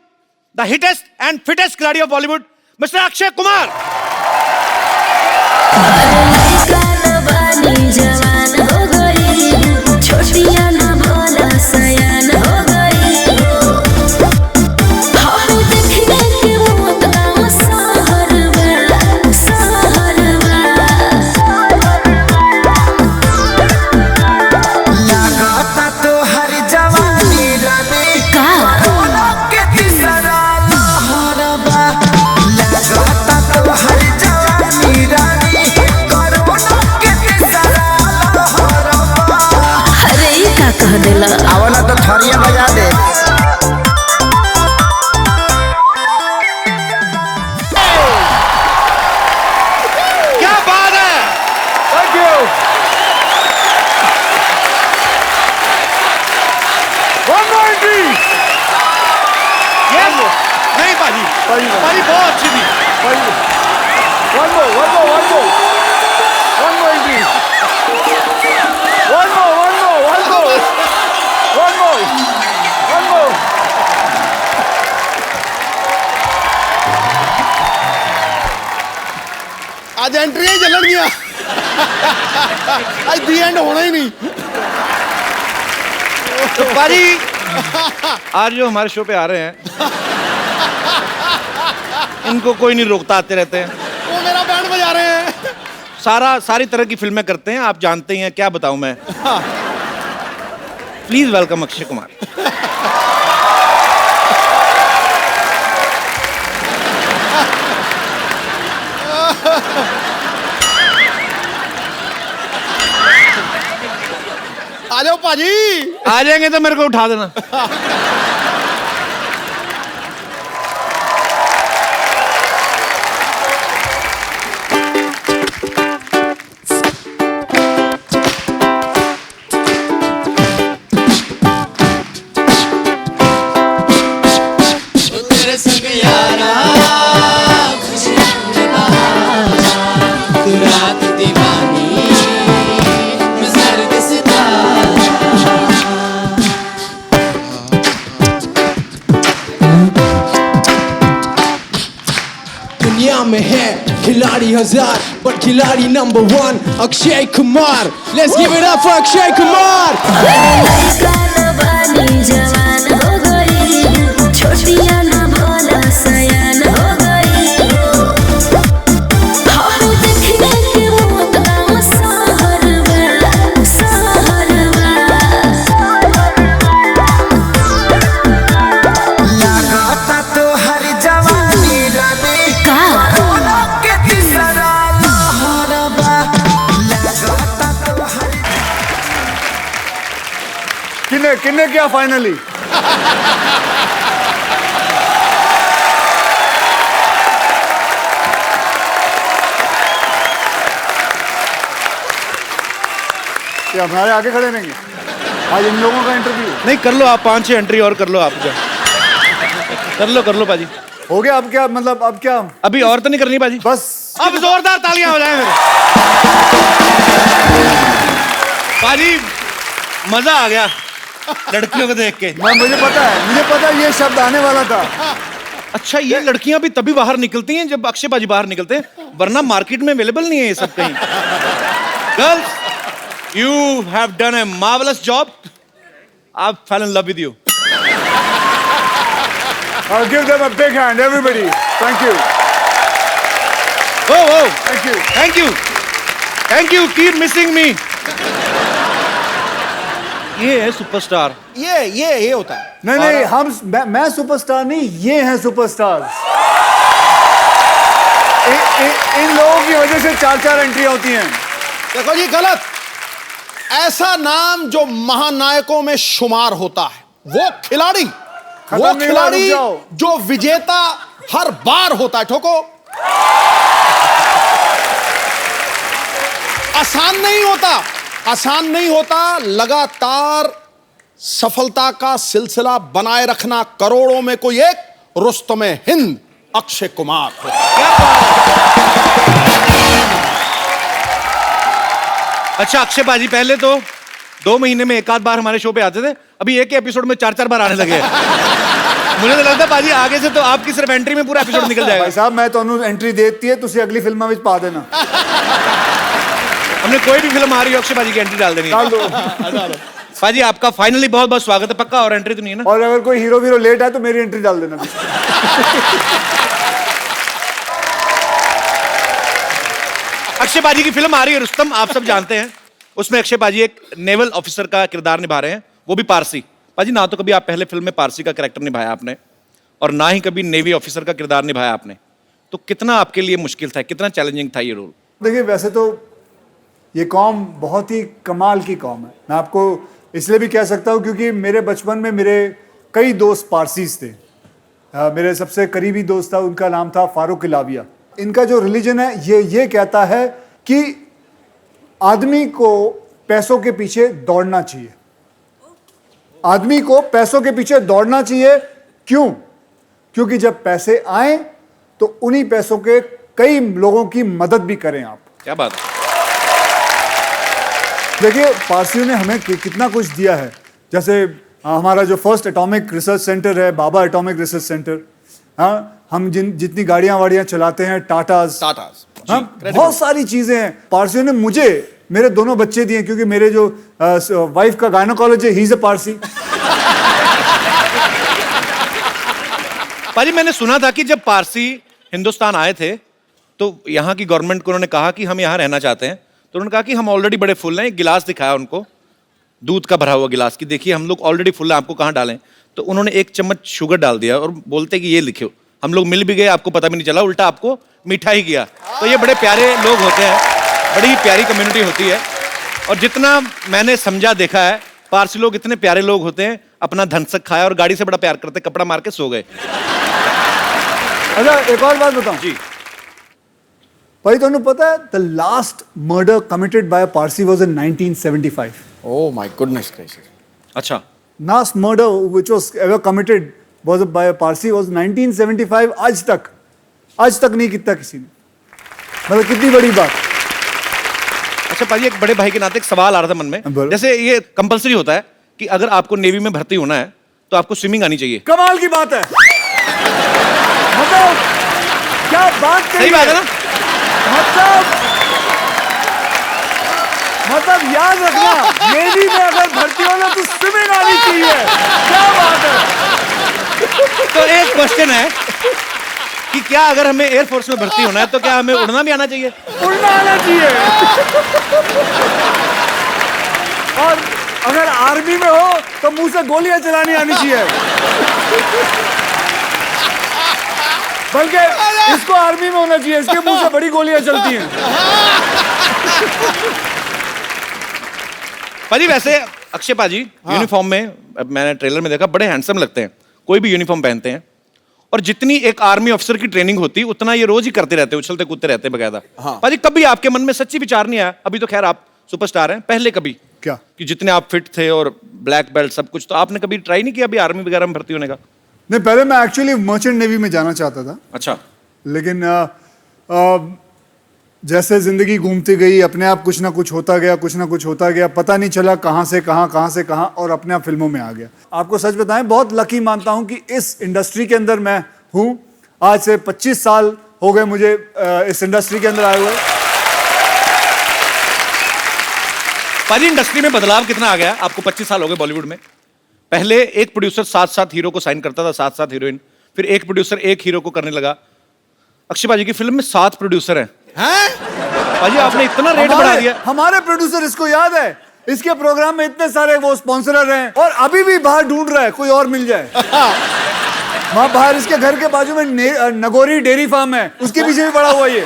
the hittest and fittest खिलाड़ी ऑफ बॉलीवुड, मिस्टर अक्षय कुमार। जवान हो गई, छोटिया ना भोला पाजी बहुत अच्छी थी। One more entry. One more. आज एंट्री ही चलन गया। आज दी एंड होना ही नहीं। तो पाजी आज जो हमारे शो पे आ रहे हैं इनको कोई नहीं रोकता, आते रहते हैं। वो मेरा बैंड बजा रहे हैं। सारी तरह की फिल्में करते हैं, आप जानते ही हैं, क्या बताऊं मैं। Please welcome Akshay Kumar. आ जाओ पाजी। आ जाएंगे तो मेरे को उठा देना। दुनिया में है खिलाड़ी हजार पर खिलाड़ी number 1 Akshay Kumar. Let's give it up for Akshay Kumar. जवान हो गई छोटियां ना भोला सयान हो गई हम देखने के मौत का सहरवा लगाता तो हर जवानी रानी का के तीसरा लहरबा। लगाता तो हर किन्ने क्या फाइनली? ये हमारे आगे खड़े रहेंगे आज इन लोगों का इंटरव्यू नहीं कर लो आप, 5-6 एंट्री और कर लो आप। जो कर लो पाजी। हो गया। अब क्या मतलब? अब क्या? अभी और तो नहीं करनी पाजी? बस अब जोरदार तालियां हो जाए मेरे। पाजी मजा आ गया लड़कियों को देख के। मुझे पता है ये शब्द आने वाला था। अच्छा, ये लड़कियां भी तभी बाहर निकलती हैं जब अक्षय पाजी बाहर निकलते हैं, वरना मार्केट में अवेलेबल नहीं है ये सब कहीं। Girls, you have done a marvellous job. I fail in love with you. I'll give them a big hand, everybody. Thank you. Oh, Thank you. thank you. Keep missing me. ये है superstar. ये होता है। नहीं, मैं superstar नहीं, ये हैं सुपरस्टार। इन लोगों की वजह से 4 एंट्री होती हैं। देखो जी, गलत। ऐसा नाम जो महानायकों में शुमार होता है वो खिलाड़ी जो विजेता हर बार होता है। ठोको। आसान नहीं होता लगातार सफलता का सिलसिला बनाए रखना। करोड़ों में कोई एक रुस्तमे हिंद अक्षय कुमार होता। अच्छा अक्षय पाजी, पहले तो 2 महीने में 1 बार हमारे शो पे आते थे, अभी एक एपिसोड में 4 बार आने लगे। मुझे तो लगता पाजी आगे से तो आपकी सिर्फ एंट्री में पूरा एपिसोड निकल जाएगा। भाई साहब, मैं तो एंट्री देती है, तुसी अगली फिल्म में पा देना। हमने कोई भी फिल्म आ रही है अक्षय पाजी की एंट्री डाल देनी है। डाल दो। पाजी आपका फाइनली बहुत बहुत स्वागत है। पक्का और एंट्री तो नहीं है ना? और अगर कोई हीरो लेट है तो मेरी एंट्री डाल देना। अक्षय पाजी की फिल्म आ रही है रुस्तम, आप सब जानते हैं। उसमें अक्षय पाजी एक नेवल ऑफिसर का किरदार निभा रहे हैं, वो भी पारसी। पाजी, ना तो कभी आप पहले फिल्म में पारसी का कैरेक्टर निभाया आपने और ना ही कभी नेवी ऑफिसर का किरदार निभाया आपने, तो कितना आपके लिए मुश्किल था, कितना चैलेंजिंग था ये रोल? देखिए, वैसे तो ये कौम बहुत ही कमाल की कौम है। मैं आपको इसलिए भी कह सकता हूँ क्योंकि मेरे बचपन में मेरे कई दोस्त पारसीज थे। मेरे सबसे करीबी दोस्त था, उनका नाम था फारूक इलाविया। इनका जो रिलीजन है ये कहता है कि आदमी को पैसों के पीछे दौड़ना चाहिए। आदमी को पैसों के पीछे दौड़ना चाहिए। क्यों? क्योंकि जब पैसे आए तो उन्हीं पैसों के कई लोगों की मदद भी करें आप। क्या बात है। देखिए पारसियों ने हमें कितना कुछ दिया है, जैसे हमारा जो फर्स्ट एटॉमिक रिसर्च सेंटर है, बाबा एटॉमिक रिसर्च सेंटर। हाँ, हम जितनी गाड़ियां वाड़ियां चलाते हैं, टाटास, हाँ, बहुत सारी चीजें हैं। पारसियों ने मुझे मेरे दोनों बच्चे दिए, क्योंकि मेरे जो वाइफ का gynaecology he is a Parsi. पाजी मैंने सुना था कि जब पारसी हिंदुस्तान आए थे तो यहाँ की गवर्नमेंट को उन्होंने कहा कि हम यहाँ रहना चाहते हैं, तो उन्होंने कहा कि हम ऑलरेडी बड़े फुल हैं। एक गिलास दिखाया उनको, दूध का भरा हुआ गिलास, की देखिए हम लोग ऑलरेडी फुल हैं, आपको कहाँ डालें। तो उन्होंने 1 चम्मच शुगर डाल दिया और बोलते कि ये लिखो। हम लोग मिल भी गए, आपको पता भी नहीं चला, उल्टा आपको मीठा ही किया। तो ये बड़े प्यारे लोग होते हैं, बड़ी ही प्यारी कम्युनिटी होती है। और जितना मैंने समझा देखा है, पारसी लोग इतने प्यारे लोग होते हैं, अपना धनसक खाया और गाड़ी से बड़ा प्यार करते, कपड़ा मार के सो गए। अच्छा एक और बात बताऊं जी भाई, तुम्हें पता है the last murder committed by a Parsi was in 1975। Oh my goodness gracious. अच्छा, last murder which was ever committed was by a Parsi was 1975। आज तक नहीं कितना किसी ने, मतलब कितनी बड़ी बात। अच्छा पाजी, एक बड़े भाई के नाते एक सवाल आ रहा था मन में। बोलो। जैसे ये कंपलसरी होता है कि अगर आपको नेवी में भर्ती होना है तो आपको स्विमिंग आनी चाहिए। कमाल की बात है, मतलब क्या बात कही सही बात है ना। मतलब याद रखना, नेवी में अगर भर्ती होना तो स्विमिंग आनी चाहिए। क्या बात है। तो एक क्वेश्चन है कि क्या अगर हमें एयरफोर्स में भर्ती होना है तो क्या हमें उड़ना भी आना चाहिए? उड़ना आना चाहिए। और अगर आर्मी में हो तो मुंह से गोलियां चलानी आनी चाहिए। बल्कि इसको आर्मी में होना चाहिए, इसके मुंह से बड़ी गोलियां चलती हैं। पाजी वैसे अक्षय पाजी यूनिफॉर्म में, अब मैंने ट्रेलर में देखा, बड़े हैंडसम लगते हैं, कोई भी यूनिफॉर्म पहनते हैं। और जितनी एक आर्मी अफसर की ट्रेनिंग होती है उतना ये रोज ही करते रहते हैं, उछलते कूदते रहते हैं बकायदा। पाजी कभी आपके मन में सच्ची विचार नहीं आया, अभी तो खैर आप सुपरस्टार हैं, पहले कभी क्या कि जितने आप फिट थे और ब्लैक बेल्ट सब कुछ, तो आपने कभी ट्राई नहीं किया अभी आर्मी वगैरह में भर्ती होने का? नहीं, पहले मैं एक्चुअली मर्चेंट नेवी में जाना चाहता था, अच्छा, लेकिन जैसे जिंदगी घूमती गई, अपने आप कुछ ना कुछ होता गया, पता नहीं चला कहाँ से कहाँ, और अपने आप फिल्मों में आ गया। आपको सच बताएं, बहुत लकी मानता हूं कि इस इंडस्ट्री के अंदर मैं हूं। आज से 25 साल हो गए मुझे इस इंडस्ट्री के अंदर आए हुए। पाजी इंडस्ट्री में बदलाव कितना आ गया? आपको 25 साल हो गए बॉलीवुड में। पहले एक प्रोड्यूसर 7-7 हीरो को साइन करता था, 7-7 हीरोइन, फिर एक प्रोड्यूसर एक हीरो को करने लगा। अक्षय पाजी की फिल्म में 7 प्रोड्यूसर हैं। पाजी आपने इतना रेट बढ़ा दिया। हमारे प्रोड्यूसर, इसको याद है, इसके प्रोग्राम में इतने सारे वो स्पॉन्सरर हैं, और अभी भी बाहर ढूंढ रहा है कोई और मिल जाए। वहां बाहर इसके घर के बाजू में नगोरी डेयरी फार्म है, उसके पीछे भी पड़ा हुआ ये।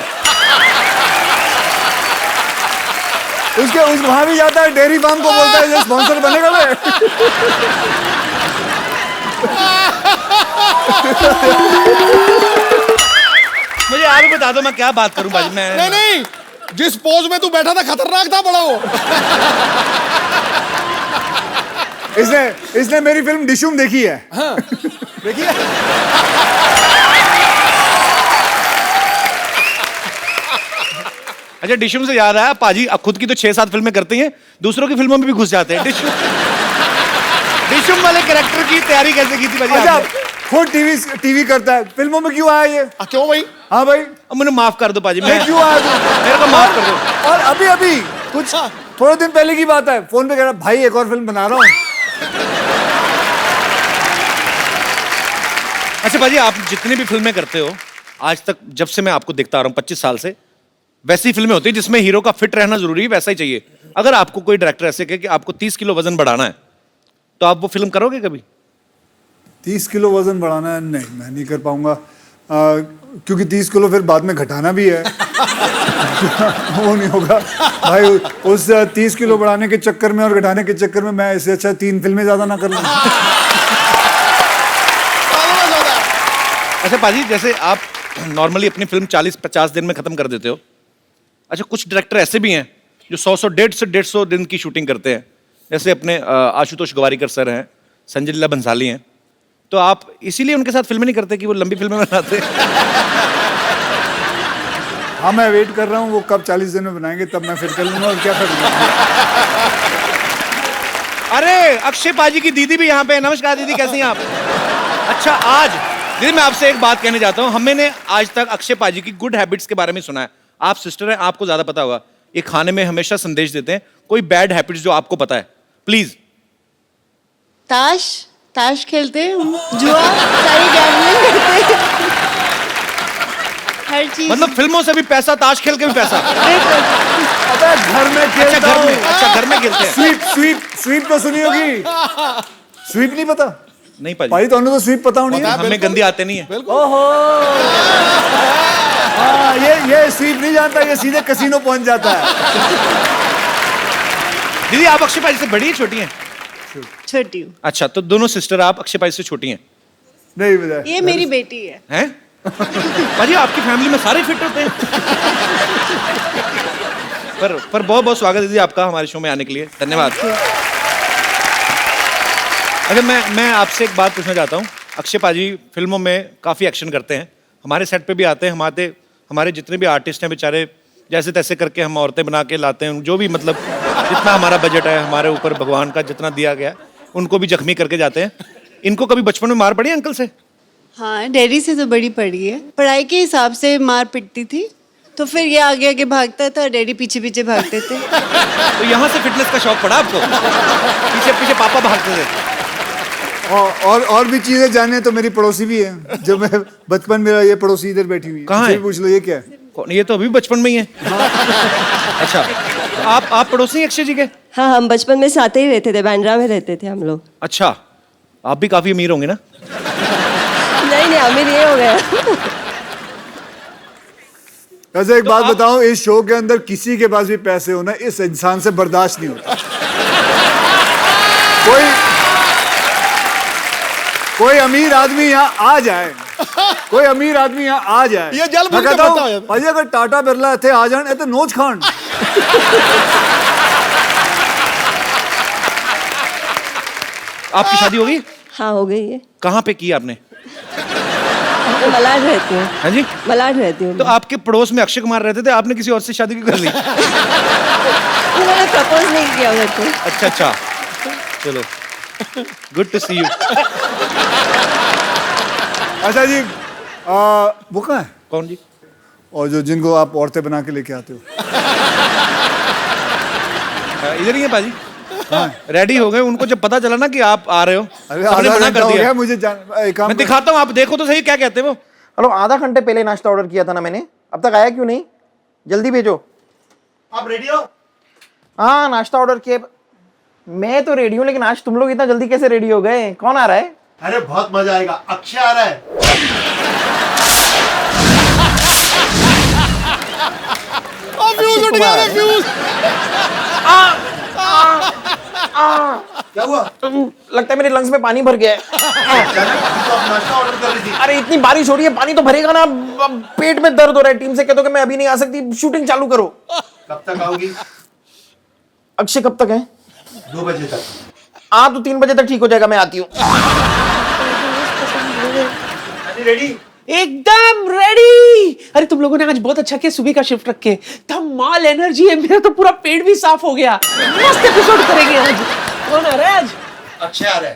वहां भी जाता है, डेयरी फार्म को बोलता है ये स्पॉन्सर बनेगा मैं। मुझे आप ही बता दो मैं क्या बात करूं पाजी। मैं नहीं, जिस पोज में तू बैठा था खतरनाक था बड़ा वो। इसने मेरी फिल्म डिशुम देखी है। हाँ, देखिए अच्छा, डिशुम से याद आया, पाजी खुद की तो 6-7 फिल्में करते हैं, दूसरों की फिल्मों में भी घुस जाते हैं। डिशुम वाले कैरेक्टर की तैयारी कैसे की थी पाजी? अच्छा, खुद टीवी करता है, फिल्मों में क्यों आया ये? क्यों भाई? हाँ भाई, मुझे माफ कर दो पाजी, मैं क्यों आया? मेरे को माफ कर दो। और अभी कुछ थोड़े दिन पहले की बात है, फोन पे कह रहा भाई एक और फिल्म बना रहा हूँ। अच्छा पाजी, आप जितनी भी फिल्में करते हो आज तक, जब से मैं आपको देखता आ रहा हूँ 25 साल से, वैसी फिल्में होती है जिसमें हीरो का फिट रहना जरूरी है, वैसा ही चाहिए। अगर आपको कोई डायरेक्टर ऐसे कहे कि आपको 30 किलो वजन बढ़ाना है, तो आप वो फिल्म करोगे कभी? 30 किलो वजन बढ़ाना है? नहीं, मैं नहीं कर पाऊंगा, क्योंकि 30 किलो फिर बाद में घटाना भी है। वो नहीं होगा भाई, उस 30 किलो बढ़ाने के चक्कर में और घटाने के चक्कर में मैं इससे अच्छा 3 फिल्में ज्यादा ना कर लूं। अच्छा पाजी, जैसे आप नॉर्मली अपनी फिल्म 40-50 दिन में खत्म कर देते हो। अच्छा, कुछ डायरेक्टर ऐसे भी हैं जो 100 150 दिन की शूटिंग करते हैं, जैसे अपने आशुतोष गवारीकर सर हैं, संजय लीला भंसाली हैं। तो आप इसीलिए उनके साथ फिल्में नहीं करते कि वो लंबी फिल्में बनाते हैं? हाँ, मैं वेट कर रहा हूँ वो कब 40 दिन में बनाएंगे, तब मैं फिर कर लूंगा और क्या करूँगा। अरे अक्षय पाजी की दीदी भी यहाँ पे है। नमस्कार दीदी, कैसी हैं आप? अच्छा, आज दीदी मैं आपसे एक बात कहने चाहता हूँ। हमने आज तक अक्षय पाजी की गुड हैबिट्स के बारे में सुना है। आप सिस्टर हैं, आपको ज्यादा पता होगा। ये खाने में हमेशा संदेश देते हैं। कोई बैड हैबिट्स जो आपको पता है, प्लीज। ताश खेलते हैं, जुआ, सारी गैम्बलिंग करते हैं, हर चीज। मतलब फिल्मों से भी पैसा, ताश खेल के भी पैसा। अबे घर में खेलता घर में, हूँ। अच्छा घर में खेलते हैं। स्वीप तो सुनी होगी। स्वीप नहीं पता? नहीं पाजी, भाई तो तो स्वीप पता होनी है। हमें गंदी आते नहीं है। ओहो, हाँ, ये स्वीप नहीं जानता, ये सीधे कसीनो पहुंच जाता है। दीदी आप अक्षय पाजी से बड़ी है, छोटी हैं? छोटी हूँ। अच्छा, तो दोनों सिस्टर आप अक्षय पाजी से छोटी हैं? नहीं पता। ये मेरी बेटी है। हैं? पाजी आपकी फैमिली में सारे फिट होते हैं। पर बहुत बहुत स्वागत है दीदी आपका हमारे शो में आने के लिए, धन्यवाद। अच्छा, मैं आपसे एक बात पूछना चाहता हूँ। अक्षय पाजी फिल्मों में काफी एक्शन करते हैं, हमारे सेट पे भी आते हैं। हमारे जितने भी आर्टिस्ट हैं बेचारे, जैसे तैसे करके हम औरतें बना के लाते हैं, जो भी मतलब जितना हमारा बजट है, हमारे ऊपर भगवान का जितना दिया गया, उनको भी जख्मी करके जाते हैं। इनको कभी बचपन में मार पड़ी अंकल से? हाँ, डैडी से तो बड़ी पड़ी है। पढ़ाई के हिसाब से मार पिटती थी, तो फिर ये आगे आगे भागता था, डैडी पीछे पीछे भागते थे। तो यहाँ से फिटनेस का शौक पड़ा आपको? पीछे पीछे पापा भागते थे। और भी चीजें जानने तो मेरी पड़ोसी भी है, जो मैं बचपन में, ये पड़ोसी इधर बैठी हुई है। कहाँ है? पूछ लो, ये क्या है? ये तो अभी बचपन में ही है। अच्छा, आप पड़ोसी हैं अक्षय जी के? हाँ, हम बचपन में साथ ही रहते थे, बांद्रा में रहते थे हम लोग। अच्छा, आप भी काफी अमीर होंगे ना? नहीं, अमीर ये हो गया। वैसे एक बात बताऊं, इस शो के अंदर किसी के पास भी पैसे होना इस इंसान से बर्दाश्त नहीं होता। कोई अमीर आदमी यहाँ आ जाए, कोई अमीर आदमी यहाँ आ जाए, ये जल मैं भर के कहता बताओ हूँ यार। भाई अगर टाटा बिरला थे आ जाए तो नोच खान। आपकी शादी हो गई? हाँ, हो गई है। कहाँ पे की आपने? मैं मलाड रहती हूँ। हाँ जी, मलाड रहती हूँ। तो आपके पड़ोस में अक्षय कुमार रहते थे, आपने किसी और से शादी क्यों कर ली? उन्होंने प्रपोज नहीं किया मेरे को। अच्छा, चलो, गुड टू सी यू। अच्छा जी, वो कहाँ है? कौन जी? और जो जिनको आप औरतें बना के लेके आते हो? इधर ही है पाजी। रेडी हो गए, उनको जब पता चला ना कि आप आ रहे हो, अरे सबने आधा मना घंटा कर हो दिया। गया मुझे एक काम मैं दिखाता हूँ, आप देखो तो सही क्या कहते हैं वो। हेलो, आधा घंटे पहले नाश्ता ऑर्डर किया था ना मैंने, अब तक आया क्यों नहीं? जल्दी भेजो। आप रेडी हो? हाँ, नाश्ता ऑर्डर किया। मैं तो रेडी हूँ, लेकिन आज तुम लोग इतना जल्दी कैसे रेडी हो गए? कौन आ रहा है? अरे बहुत मजा आएगा, अक्षय आ रहा है। फ्यूज उठ गया, फ्यूज। क्या हुआ? लगता है मेरे लंग्स में पानी भर गया है। तो आप नाश्ता ऑर्डर कर रही थी। अरे इतनी बारिश हो रही है, पानी तो भरेगा ना। अब पेट में दर्द हो रहा है। टीम से कह दो कि मैं अभी नहीं आ सकती, शूटिंग चालू करो। कब तक आओगी? अक्षय कब तक है? 2 बजे तक। हाँ, तो 3 बजे तक ठीक हो जाएगा, मैं आती हूँ। रेडी? एकदम रेडी। अरे तुम लोगों ने आज बहुत अच्छा किया, सुबह का शिफ्ट रख के। धमाल एनर्जी है, मेरा तो पूरा पेट भी साफ हो गया। मस्त एपिसोड करेंगे आज। कौन आ रहा है आज? अक्षय आ रहा है।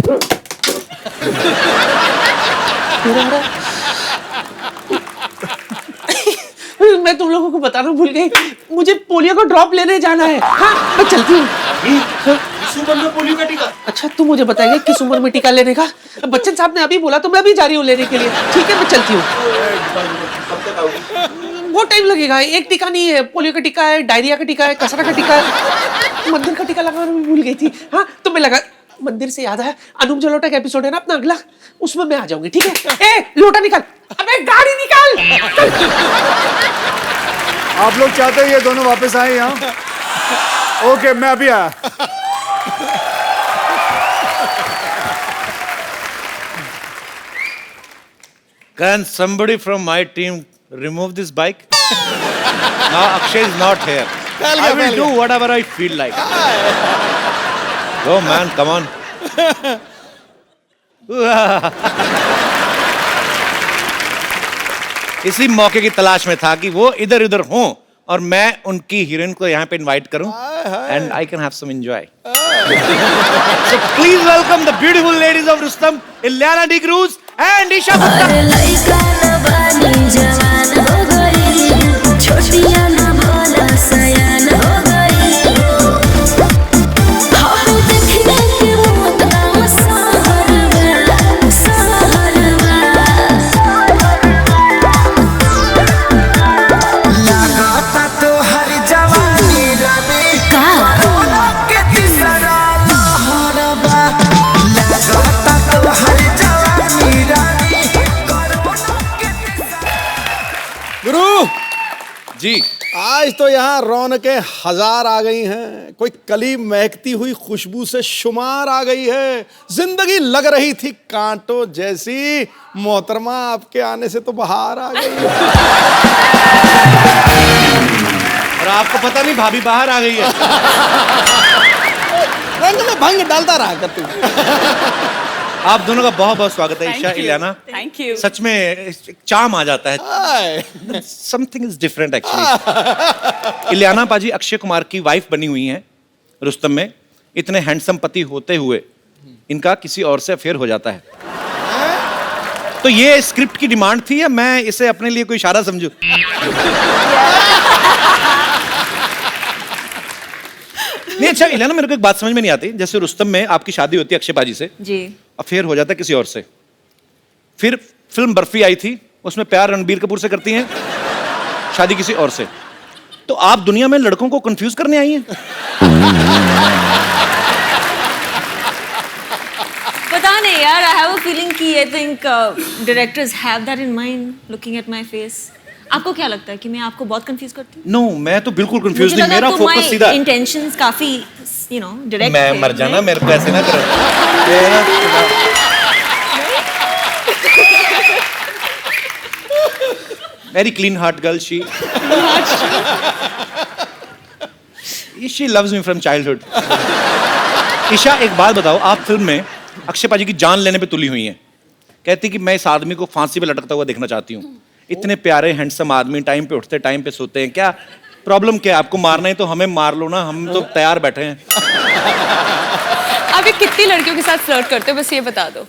मैं तुम लोगों को बताना भूल गई, मुझे पोलियो का ड्रॉप लेने जाना है। हाँ, मैं चलती हूँ। इस उम्र में पोलियो का टीका? अच्छा, तू मुझे बताएगा किस उम्र में टीका लेने का? बच्चन साहब ने अभी बोला तो मैं अभी जा रही हूँ लेने के लिए। ठीक है, मैं चलती हूँ। कब तक आओगी? बहुत टाइम लगेगा। एक टीका नहीं है, पोलियो का टीका है, डायरिया का टीका है, कसरा का टीका है, मंदिर का टीका लगाना मैं भूल गई थी। हाँ, तो मैं लगा। मंदिर से याद है, अनूप जलोटा का एपिसोड है ना अपना अगला, उसमें मैं आ जाऊंगी। ठीक है? ए, लोटा निकाल, अबे गाड़ी निकाल। आप लोग चाहते हैं ये दोनों वापस आए यहाँ? ओके, मैं अभी आया। Can somebody from my team remove this bike? Now Akshay is not here. I will do whatever I feel like. Go man, come on. इसी मौके की तलाश में था कि वो इधर उधर हों और मैं उनकी हीरोइन को यहाँ पे इनवाइट करूं and I can have some enjoy. So please welcome the beautiful ladies of Rustom, Ileana D'Cruz and Esha Gupta. अरे लइका न बानी जवान हो गई, छोटिया न भोला सयान हो गई। हम देखने के मौत ना सहरवा, सहरवा। लगाता तो हर जवानी रवि कोरोना के तीसरा लहरबा। लगाता तो हर जवानी रवि कोरोना के गुरु जी आज तो यहाँ रौनकें हजार आ गई हैं, कोई कली महकती हुई खुशबू से शुमार आ गई है। जिंदगी लग रही थी कांटों जैसी, मोहतरमा आपके आने से तो बाहर आ गई है। और आपको पता नहीं भाभी बाहर आ गई है। रंग में भंग डालता रहा कर तू। आप दोनों का बहुत बहुत स्वागत है ईशा, इलियाना। Thank you. सच में एक चार्म आ जाता है। Something is different actually. Ileana पाजी अक्षय कुमार की वाइफ बनी हुई हैं रुस्तम में। इतने हैंडसम पति होते हुए इनका किसी और से अफेयर हो जाता है। तो ये स्क्रिप्ट की डिमांड थी या मैं इसे अपने लिए कोई इशारा समझूं? नहीं अच्छा इलियाना, मेरे को एक बात समझ में नहीं आती। जैसे रुस्तम में आपकी शादी होती है अक्षय पाजी से, जी। अफेयर हो जाता है किसी और से। फिर फिल्म बर्फी आई थी, उसमें प्यार रणबीर कपूर से करती हैं, शादी किसी और से। तो आप दुनिया में लड़कों को कंफ्यूज करने आई हैं? पता नहीं यार, आई हैव अ फीलिंग कि I think directors have that in mind looking at my face. आपको क्या लगता है कि मैं आपको बहुत कंफ्यूज करती हूँ? नो, मैं तो बिल्कुल कंफ्यूज नहीं, मेरा फोकस सीधा। इंटेंशंस काफी यू नो डायरेक्ट। मैं मर जाना, मेरे को ऐसे ना करो। Very clean heart girl she loves me from childhood. Esha एक बात बताओ, आप फिल्म में अक्षय पाजी की जान लेने पे तुली हुई हैं। कहती कि मैं इस आदमी को फांसी पे लटकता हुआ देखना चाहती हूँ। इतने प्यारे हैंडसम आदमी, टाइम पे उठते टाइम पे सोते हैं, क्या प्रॉब्लम क्या है? आपको मारना है तो हमें मार लो ना, हम तो तैयार बैठे हैं। आप ये कितनी लड़कियों के साथ फ्लर्ट करते हो, बस ये बता दो।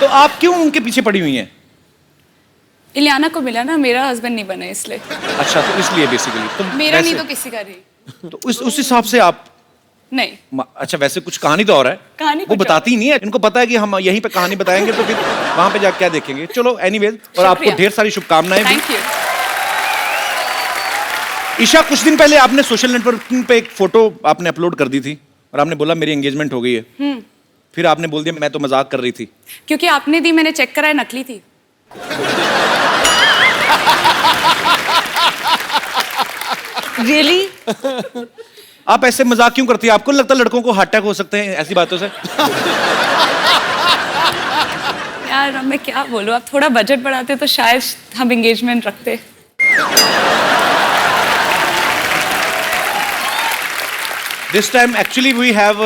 तो आप क्यों उनके पीछे पड़ी हुई हैं? इलियाना को मिला ना, मेरा हस्बैंड नहीं बना इसलिए। अच्छा, तो इसलिए बेसिकली तो मेरा वैसे- नहीं तो किसी का नहीं। तो उस हिसाब से आप नहीं। अच्छा, वैसे कुछ कहानी तो और है, कहानी वो कुछ बताती नहीं है। इनको पता है कि हम यहीं पे कहानी बताएंगे तो फिर वहां पे जाके क्या देखेंगे। चलो एनीवेज, और आपको शुक्रिया। ढेर सारी शुभकामनाएं भी। Thank you. ईशा, कुछ दिन पहले आपने सोशल नेटवर्किंग पे एक फोटो आपने अपलोड कर दी थी और आपने बोला मेरी एंगेजमेंट हो गई है। फिर आपने बोल दिया मैं तो मजाक कर रही थी। क्योंकि आपने दी, मैंने चेक कराया, नकली थी। रियली? आप ऐसे मजाक क्यों करती है? आपको लगता है लड़कों को हार्ट अटैक हो सकते हैं ऐसी बातों से? यार अब मैं क्या बोलूं, आप थोड़ा बजट बढ़ाते तो शायद हम एंगेजमेंट रखते। This time actually we have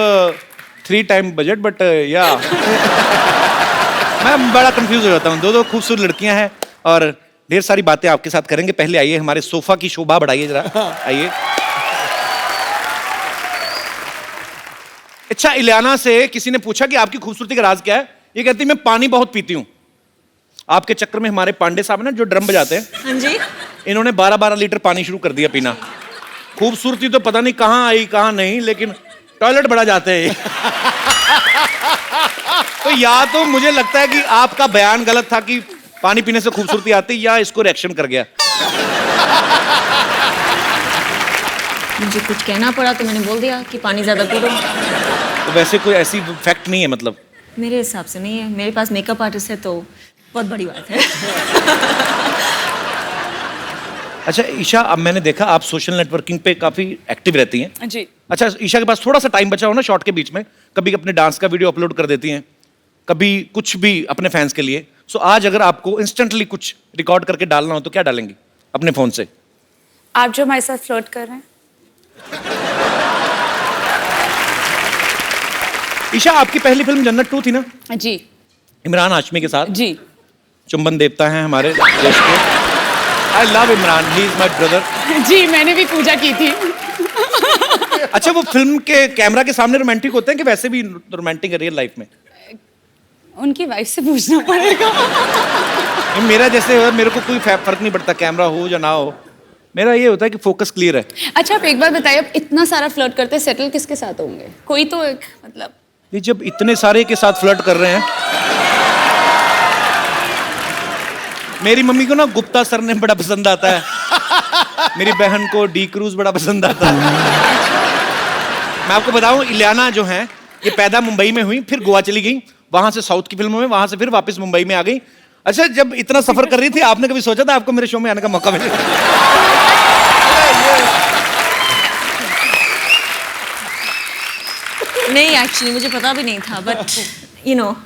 3 time budget, but या मैं बड़ा कंफ्यूज हो जाता हूँ। दो खूबसूरत लड़कियां हैं और ढेर सारी बातें आपके साथ करेंगे। पहले आइए, हमारे सोफा की शोभा बढ़ाइए जरा, आइए। अच्छा, इलियाना से किसी ने पूछा कि आपकी खूबसूरती का राज क्या है? ये कहती मैं पानी बहुत पीती हूँ। आपके चक्कर में हमारे पांडे साहब है ना, जो ड्रम बजाते हैं, हाँ जी। इन्होंने 12-12 लीटर पानी शुरू कर दिया पीना। खूबसूरती तो पता नहीं कहाँ आई कहाँ नहीं, लेकिन टॉयलेट बड़ा जाते हैं। तो या तो मुझे लगता है कि आपका बयान गलत था कि पानी पीने से खूबसूरती आती, या इसको रिएक्शन कर गया। मुझे कुछ कहना पड़ा तो मैंने बोल दिया कि पानी ज्यादा पी लो। तो वैसे कोई ऐसी फैक्ट नहीं है मतलब? मेरे हिसाब से नहीं है, मेरे पास मेकअप आर्टिस्ट है तो बहुत बड़ी बात है। अच्छा ईशा, अब मैंने देखा आप सोशल नेटवर्किंग पे काफी एक्टिव रहती हैं। जी। अच्छा, ईशा के पास थोड़ा सा टाइम बचा हो ना शॉर्ट के बीच में, कभी अपने डांस का वीडियो अपलोड कर देती हैं, कभी कुछ भी अपने फैंस के लिए। सो आज अगर आपको इंस्टेंटली कुछ रिकॉर्ड करके डालना हो तो क्या डालेंगी अपने फोन से? आप जो हमारे साथ फ्लर्ट कर रहे हैं। ईशा, आपकी पहली फिल्म जन्नत 2 थी ना, जी इमरान हाशमी के साथ? जी। चुंबन देवता हैं हमारे देश के। I love Imran, he is my brother. जी, मैंने भी पूजा की थी। अच्छा, वो फिल्म के कैमरा के सामने रोमांटिक होते हैं कि वैसे भी रोमांटिक है रियल लाइफ में? उनकी वाइफ से पूछना पड़ेगा। मेरा जैसे है, मेरे को कोई फर्क नहीं पड़ता कैमरा हो या ना हो, मेरा ये होता है कि फोकस क्लियर है। अच्छा, आप एक बार बताइए, आप इतना सारा फ्लर्ट करते हैं, सेटल किसके साथ होंगे? कोई तो एक मतलब। ये जब इतने सारे के साथ फ्लर्ट कर रहे हैं, मेरी मम्मी को ना गुप्ता सर ने बड़ा पसंद आता है, मेरी बहन को डी क्रूज बड़ा पसंद आता है। मैं आपको बताऊं, इलियाना जो है ये पैदा मुंबई में हुई, फिर गोवा चली गई, वहां से साउथ की फिल्मों में, वहां से फिर वापस मुंबई में आ गई। अच्छा, जब इतना सफर कर रही थी, आपने कभी सोचा था आपको मेरे शो में आने का मौका मिलेगा? नहीं, एक्चुअली मुझे पता भी नहीं था, but you know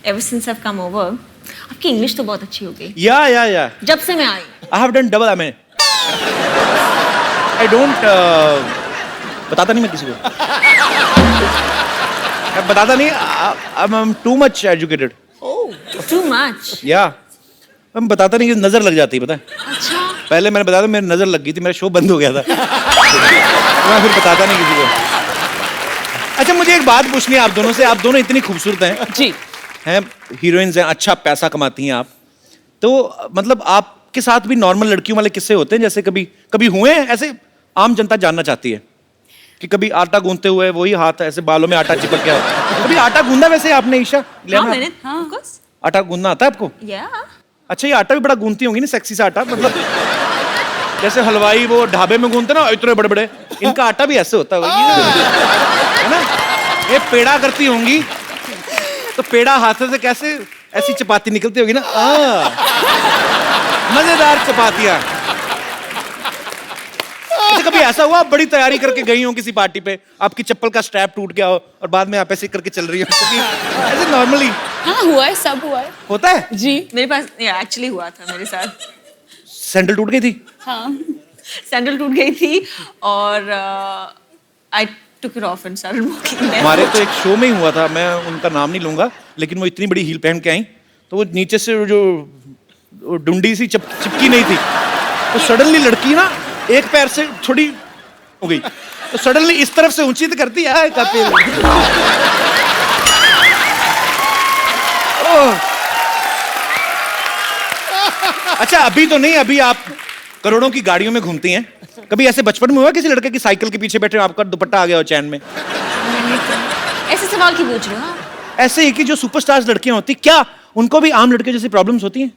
ever since I have come over, आपकी इंग्लिश तो बहुत अच्छी हो गई। या जब से मैं आई। I have done double, I don't बताता नहीं मैं किसी को, मैं बताता नहीं, I am too much educated. Too much? या मैं बताता नहीं कि नजर लग जाती है, पता है? अच्छा। पहले मैंने बताया था, मेरी नजर लग गई थी, मेरा शो बंद हो गया था। मैं फिर बताता नहीं किसी को। अच्छा, मुझे एक बात पूछनी है आप दोनों से, आप दोनों इतनी खूबसूरत हैं जी, हैं हीरोइंस हैं, अच्छा पैसा कमाती हैं आप, तो मतलब आपके साथ भी नॉर्मल लड़कियों वाले किस्से होते हैं? जैसे कभी हुए हैं ऐसे? आम जनता जानना चाहती है कि कभी आटा गूंथते हुए वही हाथ ऐसे बालों में आटा चिपक गया, कभी आटा गूंदा वैसे आपने? ईशा, हाँ, मैंने, हाँ, of course। आटा गूंदना आता है आपको? या। अच्छा, ये आटा भी बड़ा गूंथती होंगी ना, सेक्सी सा आटा, मतलब जैसे हलवाई वो ढाबे में गूंथते ना इतने बड़े बड़े, इनका आटा भी ऐसे होता है ना? ये पेड़ा करती होंगी, तो पेड़ा हाथ से कैसे ऐसी चपाती निकलती होगी ना, मजेदार चपातियां। अच्छा, कभी ऐसा हुआ आप बड़ी तैयारी करके गई हो किसी पार्टी पे, आपकी चप्पल का स्ट्रैप टूट गया हो और बाद में आप ऐसे करके चल रही हो? ऐसे नॉर्मली हाँ हुआ है, सब हुआ है। होता है जी, मेरे पास एक्चुअली हुआ था मेरे साथ। सैंडल टूट गई थी? हाँ, सैंडल टूट गई थी और I took it off and started walking. हमारे तो एक शो में ही हुआ था, मैं उनका नाम नहीं लूंगा, लेकिन वो इतनी बड़ी हील पहन के आई, तो वो नीचे से जो डुंडी सी चिपकी नहीं थी, तो सडनली लड़की ना एक पैर से थोड़ी हो गई, तो सडनली इस तरफ से ऊंची तो करती है अच्छा, अभी तो नहीं, अभी आप करोड़ों की गाड़ियों में घूमती हैं। कभी ऐसे बचपन में हुआ किसी लड़के की साइकिल के पीछे बैठे आपका दुपट्टा आ गया हो चैन में? ऐसे सवाल क्यों पूछ रहे हो आप? ऐसे ही कि जो सुपरस्टार्स लड़कियां होती, क्या उनको भी आम लड़के जैसी प्रॉब्लम्स होती हैं?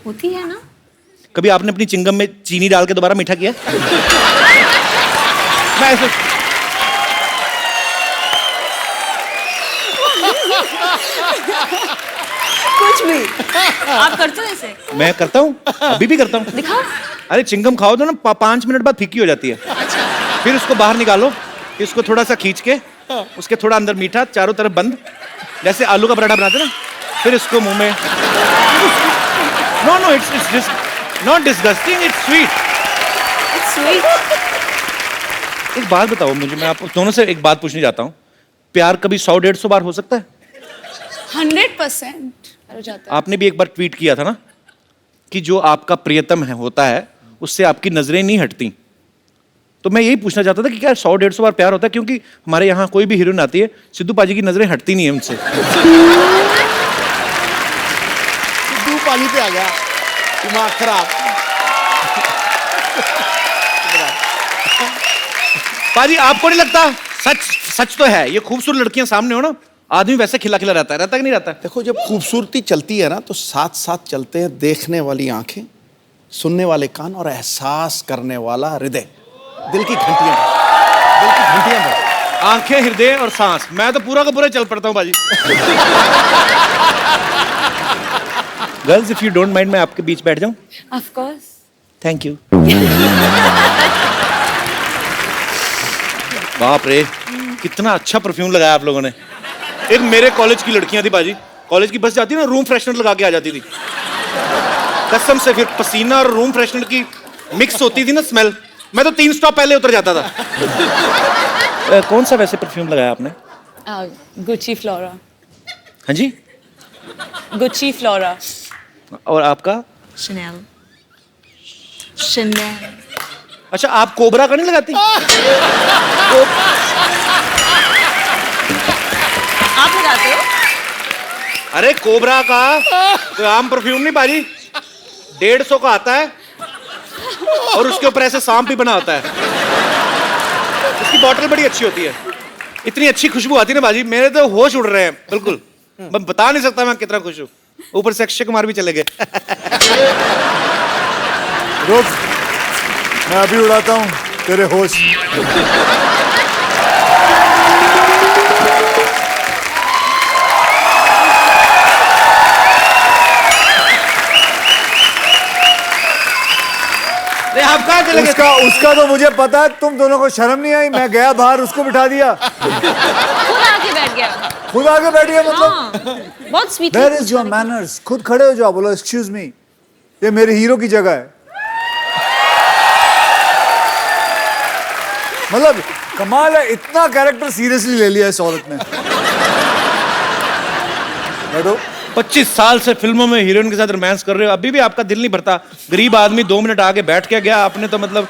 होती है ना। कभी आपने अपनी चिंगम में चीनी डाल के दोबारा मीठा किया? मैं ऐसे कुछ भी आप करते हो ऐसे? मैं करता हूँ, अभी भी करता हूँ। दिखाओ। अरे चिंगम खाओ तो ना 5 मिनट बाद फीकी हो जाती है। अच्छा। फिर उसको बाहर निकालो, फिर उसको थोड़ा सा खींच के, उसके थोड़ा अंदर मीठा, चारों तरफ बंद, जैसे आलू का पराठा बनाते ना, फिर इसको मुंह में। No it's not disgusting, it's sweet. It's sweet. एक बात बताओ मुझे, मैं आप दोनों से एक बात पूछने जाता हूँ, प्यार कभी 100-150 बार हो सकता है? 100% हो जाता है। आपने भी एक बार ट्वीट किया था ना कि जो आपका प्रियतम है होता है उससे आपकी नजरें नहीं हटती, तो मैं यही पूछना चाहता था कि क्या 100-150 बार प्यार होता है? क्योंकि हमारे यहाँ कोई भी हीरोइन आती है, सिद्धू पाजी की नजरें हटती नहीं है उनसे। सिद्धू पाजी पे आ गया दिमाग खराब। पाजी, आपको नहीं लगता? सच तो है, ये खूबसूरत लड़कियां सामने हो ना, आदमी वैसे खिला खिला रहता है कि नहीं रहता? देखो, जब खूबसूरती चलती है ना, तो साथ साथ चलते हैं देखने वाली आंखें, सुनने वाले कान और एहसास करने वाला हृदय। दिल की घंटियां आंखें, हृदय और सांस। मैं तो पूरा का पूरा चल पड़ता हूँ बाजी। Girls, if you don't mind, मैं आपके बीच बैठ जाऊं? Of course. Thank you. बाप रे, कितना अच्छा परफ्यूम लगाया आप लोगों ने। एक मेरे कॉलेज की लड़कियां थी बाजी, कॉलेज की बस जाती ना, रूम फ्रेशनर लगा के आ जाती थी कसम से। फिर पसीना और रूम फ्रेशनर की मिक्स होती थी ना स्मेल, मैं तो 3 स्टॉप पहले उतर जाता था। कौन सा वैसे परफ्यूम लगाया आपने? Gucci flora. हाँ जी। Gucci flora. और आपका? Chanel. Chanel. अच्छा, आप कोबरा का नहीं लगाती? आप लगाते हो? अरे कोबरा का तो आम परफ्यूम नहीं बाजी, 150 का आता है और उसके ऊपर ऐसे सांप भी बना होता है। उसकी बॉटल बड़ी अच्छी होती है, इतनी अच्छी खुशबू आती है ना बाजी, मेरे तो होश उड़ रहे हैं बिल्कुल। मैं बता नहीं सकता मैं कितना खुश हूँ। ऊपर से अक्षय कुमार भी चले गए। रुक, मैं अभी उड़ाता हूँ तेरे होश। आप कहाँ चले गए? उसका तो मुझे पता है, तुम दोनों को शर्म नहीं आई? मैं गया बाहर, उसको बिठा दिया, खुद आके बैठ गया। खुद आगे बैठ गया। मतलब हाँ, बहुत sweet. Where is your manners? खुद खड़े हो जाओ, बोलो एक्सक्यूज मी, ये मेरे हीरो की जगह है। मतलब कमाल है, इतना कैरेक्टर सीरियसली ले लिया इस औरत ने। बैठो। 25 साल से फिल्मों में हीरोइन के साथ रोमांस कर रहे हो, अभी भी आपका दिल नहीं भरता? गरीब आदमी 2 मिनट आगे बैठ के गया, आपने तो मतलब।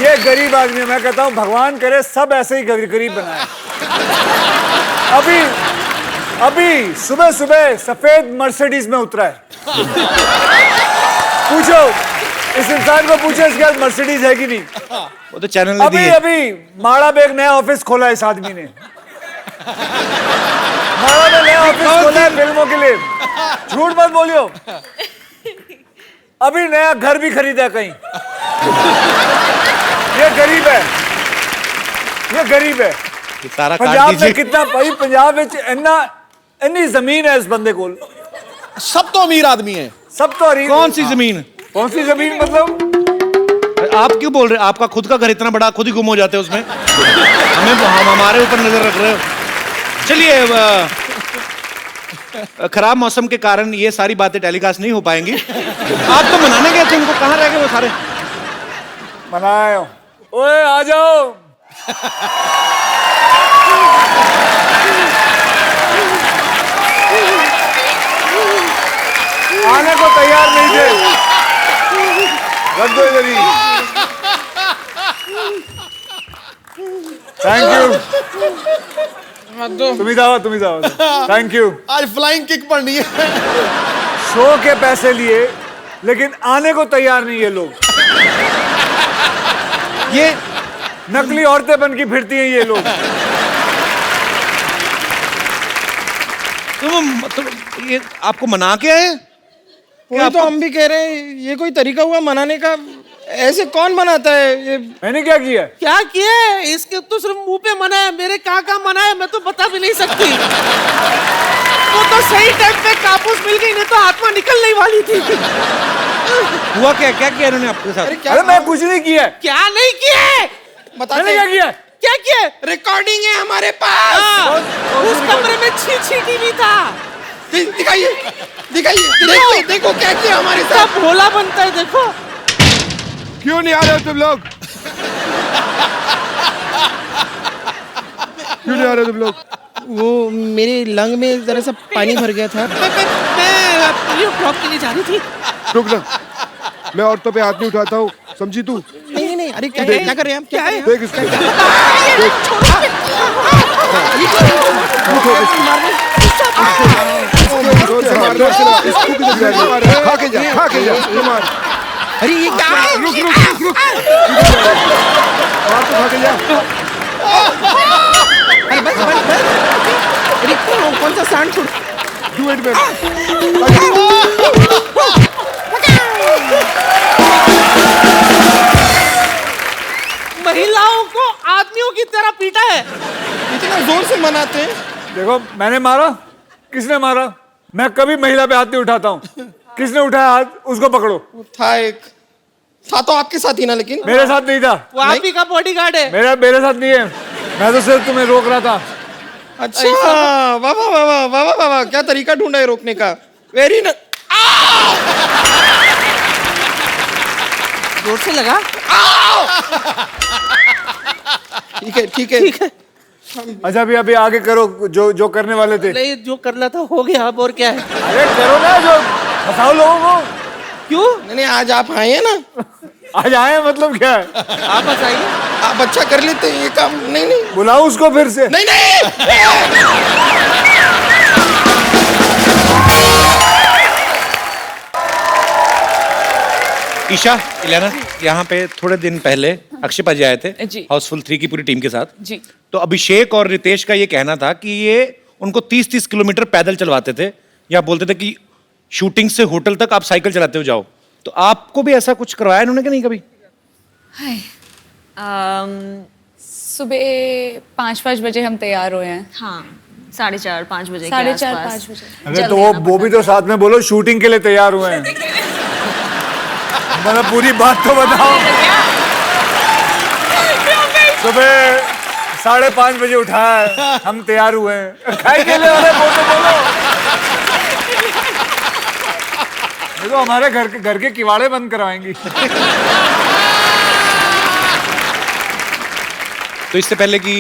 ये गरीब आदमी है। मैं कहता हूँ भगवान करे सब ऐसे ही गरीब बनाए। अभी सुबह सुबह सफेद मर्सिडीज में उतरा है। पूछो इस इंसान को, पूछो इसके पास मर्सिडीज है कि नहीं। वो तो चैनल ने दी है। अभी माड़ा में एक नया ऑफिस खोला है इस आदमी ने। माड़ा में नया ऑफिस खोला है फिल्मों के लिए, झूठ मत बोलियो। अभी नया घर भी खरीदा कहीं। ये गरीब है, ये गरीब है। सारा पंजाब में कितना भाई, पंजाब में इतनी जमीन है इस बंदे को। सब तो अमीर आदमी है। सब तो अमीर। कौन सी जमीन? कौन सी जमीन मतलब? आप क्यों बोल रहे हैं? आपका खुद का घर इतना बड़ा, खुद ही गुम हो जाते हैं उसमें। हम हमारे ऊपर नजर रख रहे हो। चलिए, खराब मौसम के कारण ये सारी बातें टेलीकास्ट नहीं हो पाएंगी। आप तो मनाने गए थे उनको, कहाँ रह गए वो सारे? मनाए। ओए आ जाओ। आने को तैयार नहीं थे। रख दो इधर ही। Thank you. तुम ही जाओ। Thank you. आज फ्लाइंग किक पड़नी है। शो के पैसे लिए लेकिन आने को तैयार नहीं ये लोग। ये नकली औरतें बन के फिरती हैं ये लोग। तुम ये आपको मना के आए? वही तो हम भी कह रहे हैं, ये कोई तरीका हुआ मनाने का? ऐसे कौन मनाता है ये? मैंने क्या किया? क्या किया है? इसके तो सिर्फ मुंह पे मना है, मेरे कहाँ मना है मैं तो बता भी नहीं सकती। वो तो सही टाइम पे कापूस मिल गई, नहीं तो आत्मा निकलने वाली थी। हुआ क्या किया इन्होंने आपके साथ? अरे मैं कुछ नहीं किया। क्या नहीं किया है? मैंने क्या किया? क्या किया? रिकॉर्डिंग है हमारे पास। उस कमरे में छी टीवी था। दिखाइए देखो क्या किया हमारे साथ। भोला बनता है देखो। क्यों नहीं आ रहे हो तुम लोग? क्यों नहीं आ रहे हो तुम लोग? वो मेरे लंग में जरा सा पानी भर गया था। मैं पोलियो ड्रॉप के लिए जा रही थी। रुक ना, मैं औरतों पे हाथ नहीं उठाता हूँ, समझी तू? नहीं, अरे क्या कर रहे हैं आप? क्या है? देख इसको। खा के जा मार। अरे ये क्या है? रुक मार तो खा के जा। अरे बस अरे कौन सा सांड छोड़? Do it man. महिलाओं को आदमियों की तरह पीटा है। इतना जोर से मनाते हैं। देखो मैंने मारा, किसने मारा? मैं कभी महिला पे हाथ नहीं उठाता हूँ। किसने उठाया हाथ? उसको पकड़ो। था तो आपके साथ ही ना, लेकिन मेरे साथ नहीं था। वो आप ही का बॉडीगार्ड है। मेरे साथ नहीं है, मैं तो सिर्फ तुम्हें रोक रहा था। अच्छा, वाह, क्या तरीका ढूंढा है रोकने का। वेरी न जोर से लगा। ठीक है ठीक है ठीक है। अच्छा अभी आगे करो जो जो करने वाले थे। नहीं, जो करना था हो गया, अब और क्या है। अरे करो ना, जो फंसाओ लोगों को। क्यों? नहीं आज आप आए हैं ना, आज आए मतलब क्या है? आप बताइए। आप अच्छा कर लेते हैं ये काम। नहीं नहीं बुलाओ उसको फिर से। नहीं नहीं ईशा, इलियाना, यहाँ पे थोड़े दिन पहले अक्षय पाजी आए थे जी। हाउसफुल 3 की पूरी टीम के साथ। जी। तो अभिषेक और रितेश का ये कहना था कि ये उनको 30-30 किलोमीटर पैदल चलवाते थे, या बोलते थे कि शूटिंग से होटल तक आप साइकिल चलाते हुए जाओ। तो आपको भी ऐसा कुछ करवाया इन्होंने कि नहीं कभी? हाय सुबह 5 बजे हम तैयार हुए हैं। हाँ 4:30-5 बजे के 4:30-5 आसपास। बजे। अरे तो वो भी तो साथ में बोलो शूटिंग के लिए तैयार हुए हैं। मतलब पूरी बात तो बताओ। सुबह 5:30 बजे उठाया है, हम तैयार हुए हैं। खाई के लिए अरे वो तो बोलो। देखो हमारे घर के किवाड़े बंद करवाएंगी। तो इससे पहले कि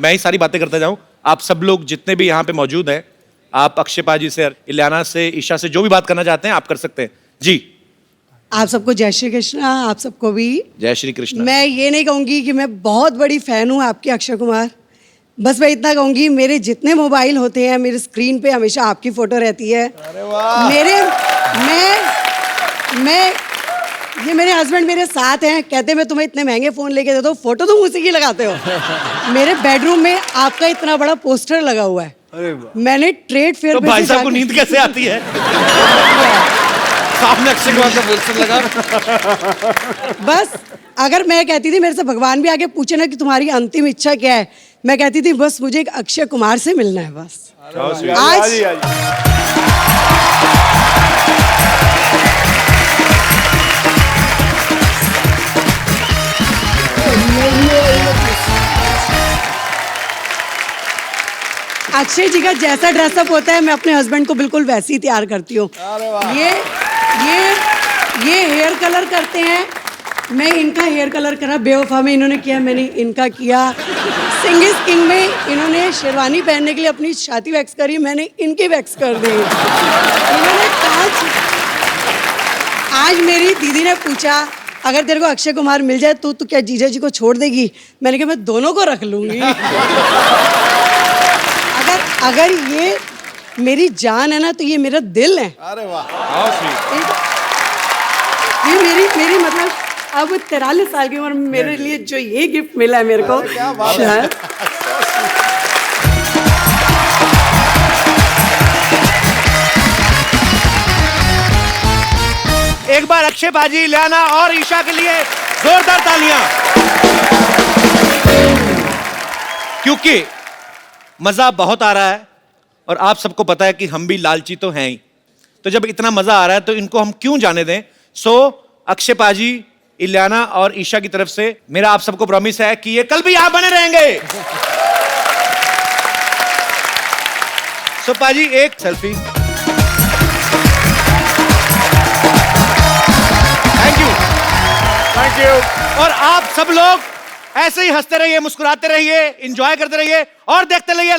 मैं ही सारी बातें करता जाऊं, आप सब लोग जितने भी यहाँ पे मौजूद हैं, आप अक्षय पाजी से, इलियाना से, ईशा से जो भी बात करना चाहते हैं आप कर सकते हैं जी। आप सबको जय श्री कृष्ण। आप सबको भी जय श्री कृष्ण। मैं ये नहीं कहूंगी कि मैं बहुत बड़ी फैन हूँ आपके अक्षय कुमार, बस मैं इतना कहूंगी मेरे जितने मोबाइल होते हैं मेरे स्क्रीन पे हमेशा आपकी फोटो रहती है। अरे वाह। ये मेरे हस्बैंड मेरे साथ हैं, कहते मैं तुम्हें इतने महंगे फोन लेके देता हूँ, फोटो तुम उसी की लगाते हो। मेरे बेडरूम में आपका इतना बड़ा पोस्टर लगा हुआ है। अरे वाह। मैंने ट्रेड फेयर तो भाई साहब को नींद कैसे आती है? सामने अक्षय कुमार का पोस्टर लगा। बस अगर मैं कहती थी, मेरे से भगवान भी आके पूछे ना कि तुम्हारी अंतिम इच्छा क्या है, मैं कहती थी बस मुझे एक अक्षय कुमार से मिलना है बस। अक्षय जी का जैसा ड्रेसअप होता है मैं अपने हस्बैंड को बिल्कुल वैसे ही तैयार करती हूँ। ये हेयर कलर करते हैं, मैं इनका हेयर कलर करा, बेवफा में इन्होंने किया, मैंने इनका किया। सिंग इज किंग में इन्होंने शेरवानी पहनने के लिए अपनी छाती वैक्स करी, मैंने इनकी वैक्स कर दी। इन्होंने आज मेरी दीदी ने पूछा अगर तेरे को अक्षय कुमार मिल जाए तो क्या जीजा जी को छोड़ देगी? मैंने कहा मैं दोनों को रख लूंगी। अगर ये मेरी जान है ना तो ये मेरा दिल है। अरे वाह। ये मेरी मतलब अब 43 साल की उम्र में मेरे लिए जो ये गिफ्ट मिला है मेरे को, शायद एक बार अक्षय पाजी, इलियाना और ईशा के लिए जोरदार तालियां, क्योंकि मजा बहुत आ रहा है और आप सबको पता है कि हम भी लालची तो हैं ही। तो जब इतना मजा आ रहा है तो इनको हम क्यों जाने दें। सो अक्षय पाजी, इलियाना और ईशा की तरफ से मेरा आप सबको प्रॉमिस है कि ये कल भी यहां बने रहेंगे। सो पाजी एक सेल्फी। Thank you. और आप सब लोग ऐसे ही हंसते रहिए, मुस्कुराते रहिए, एंजॉय करते रहिए और देखते रहिए।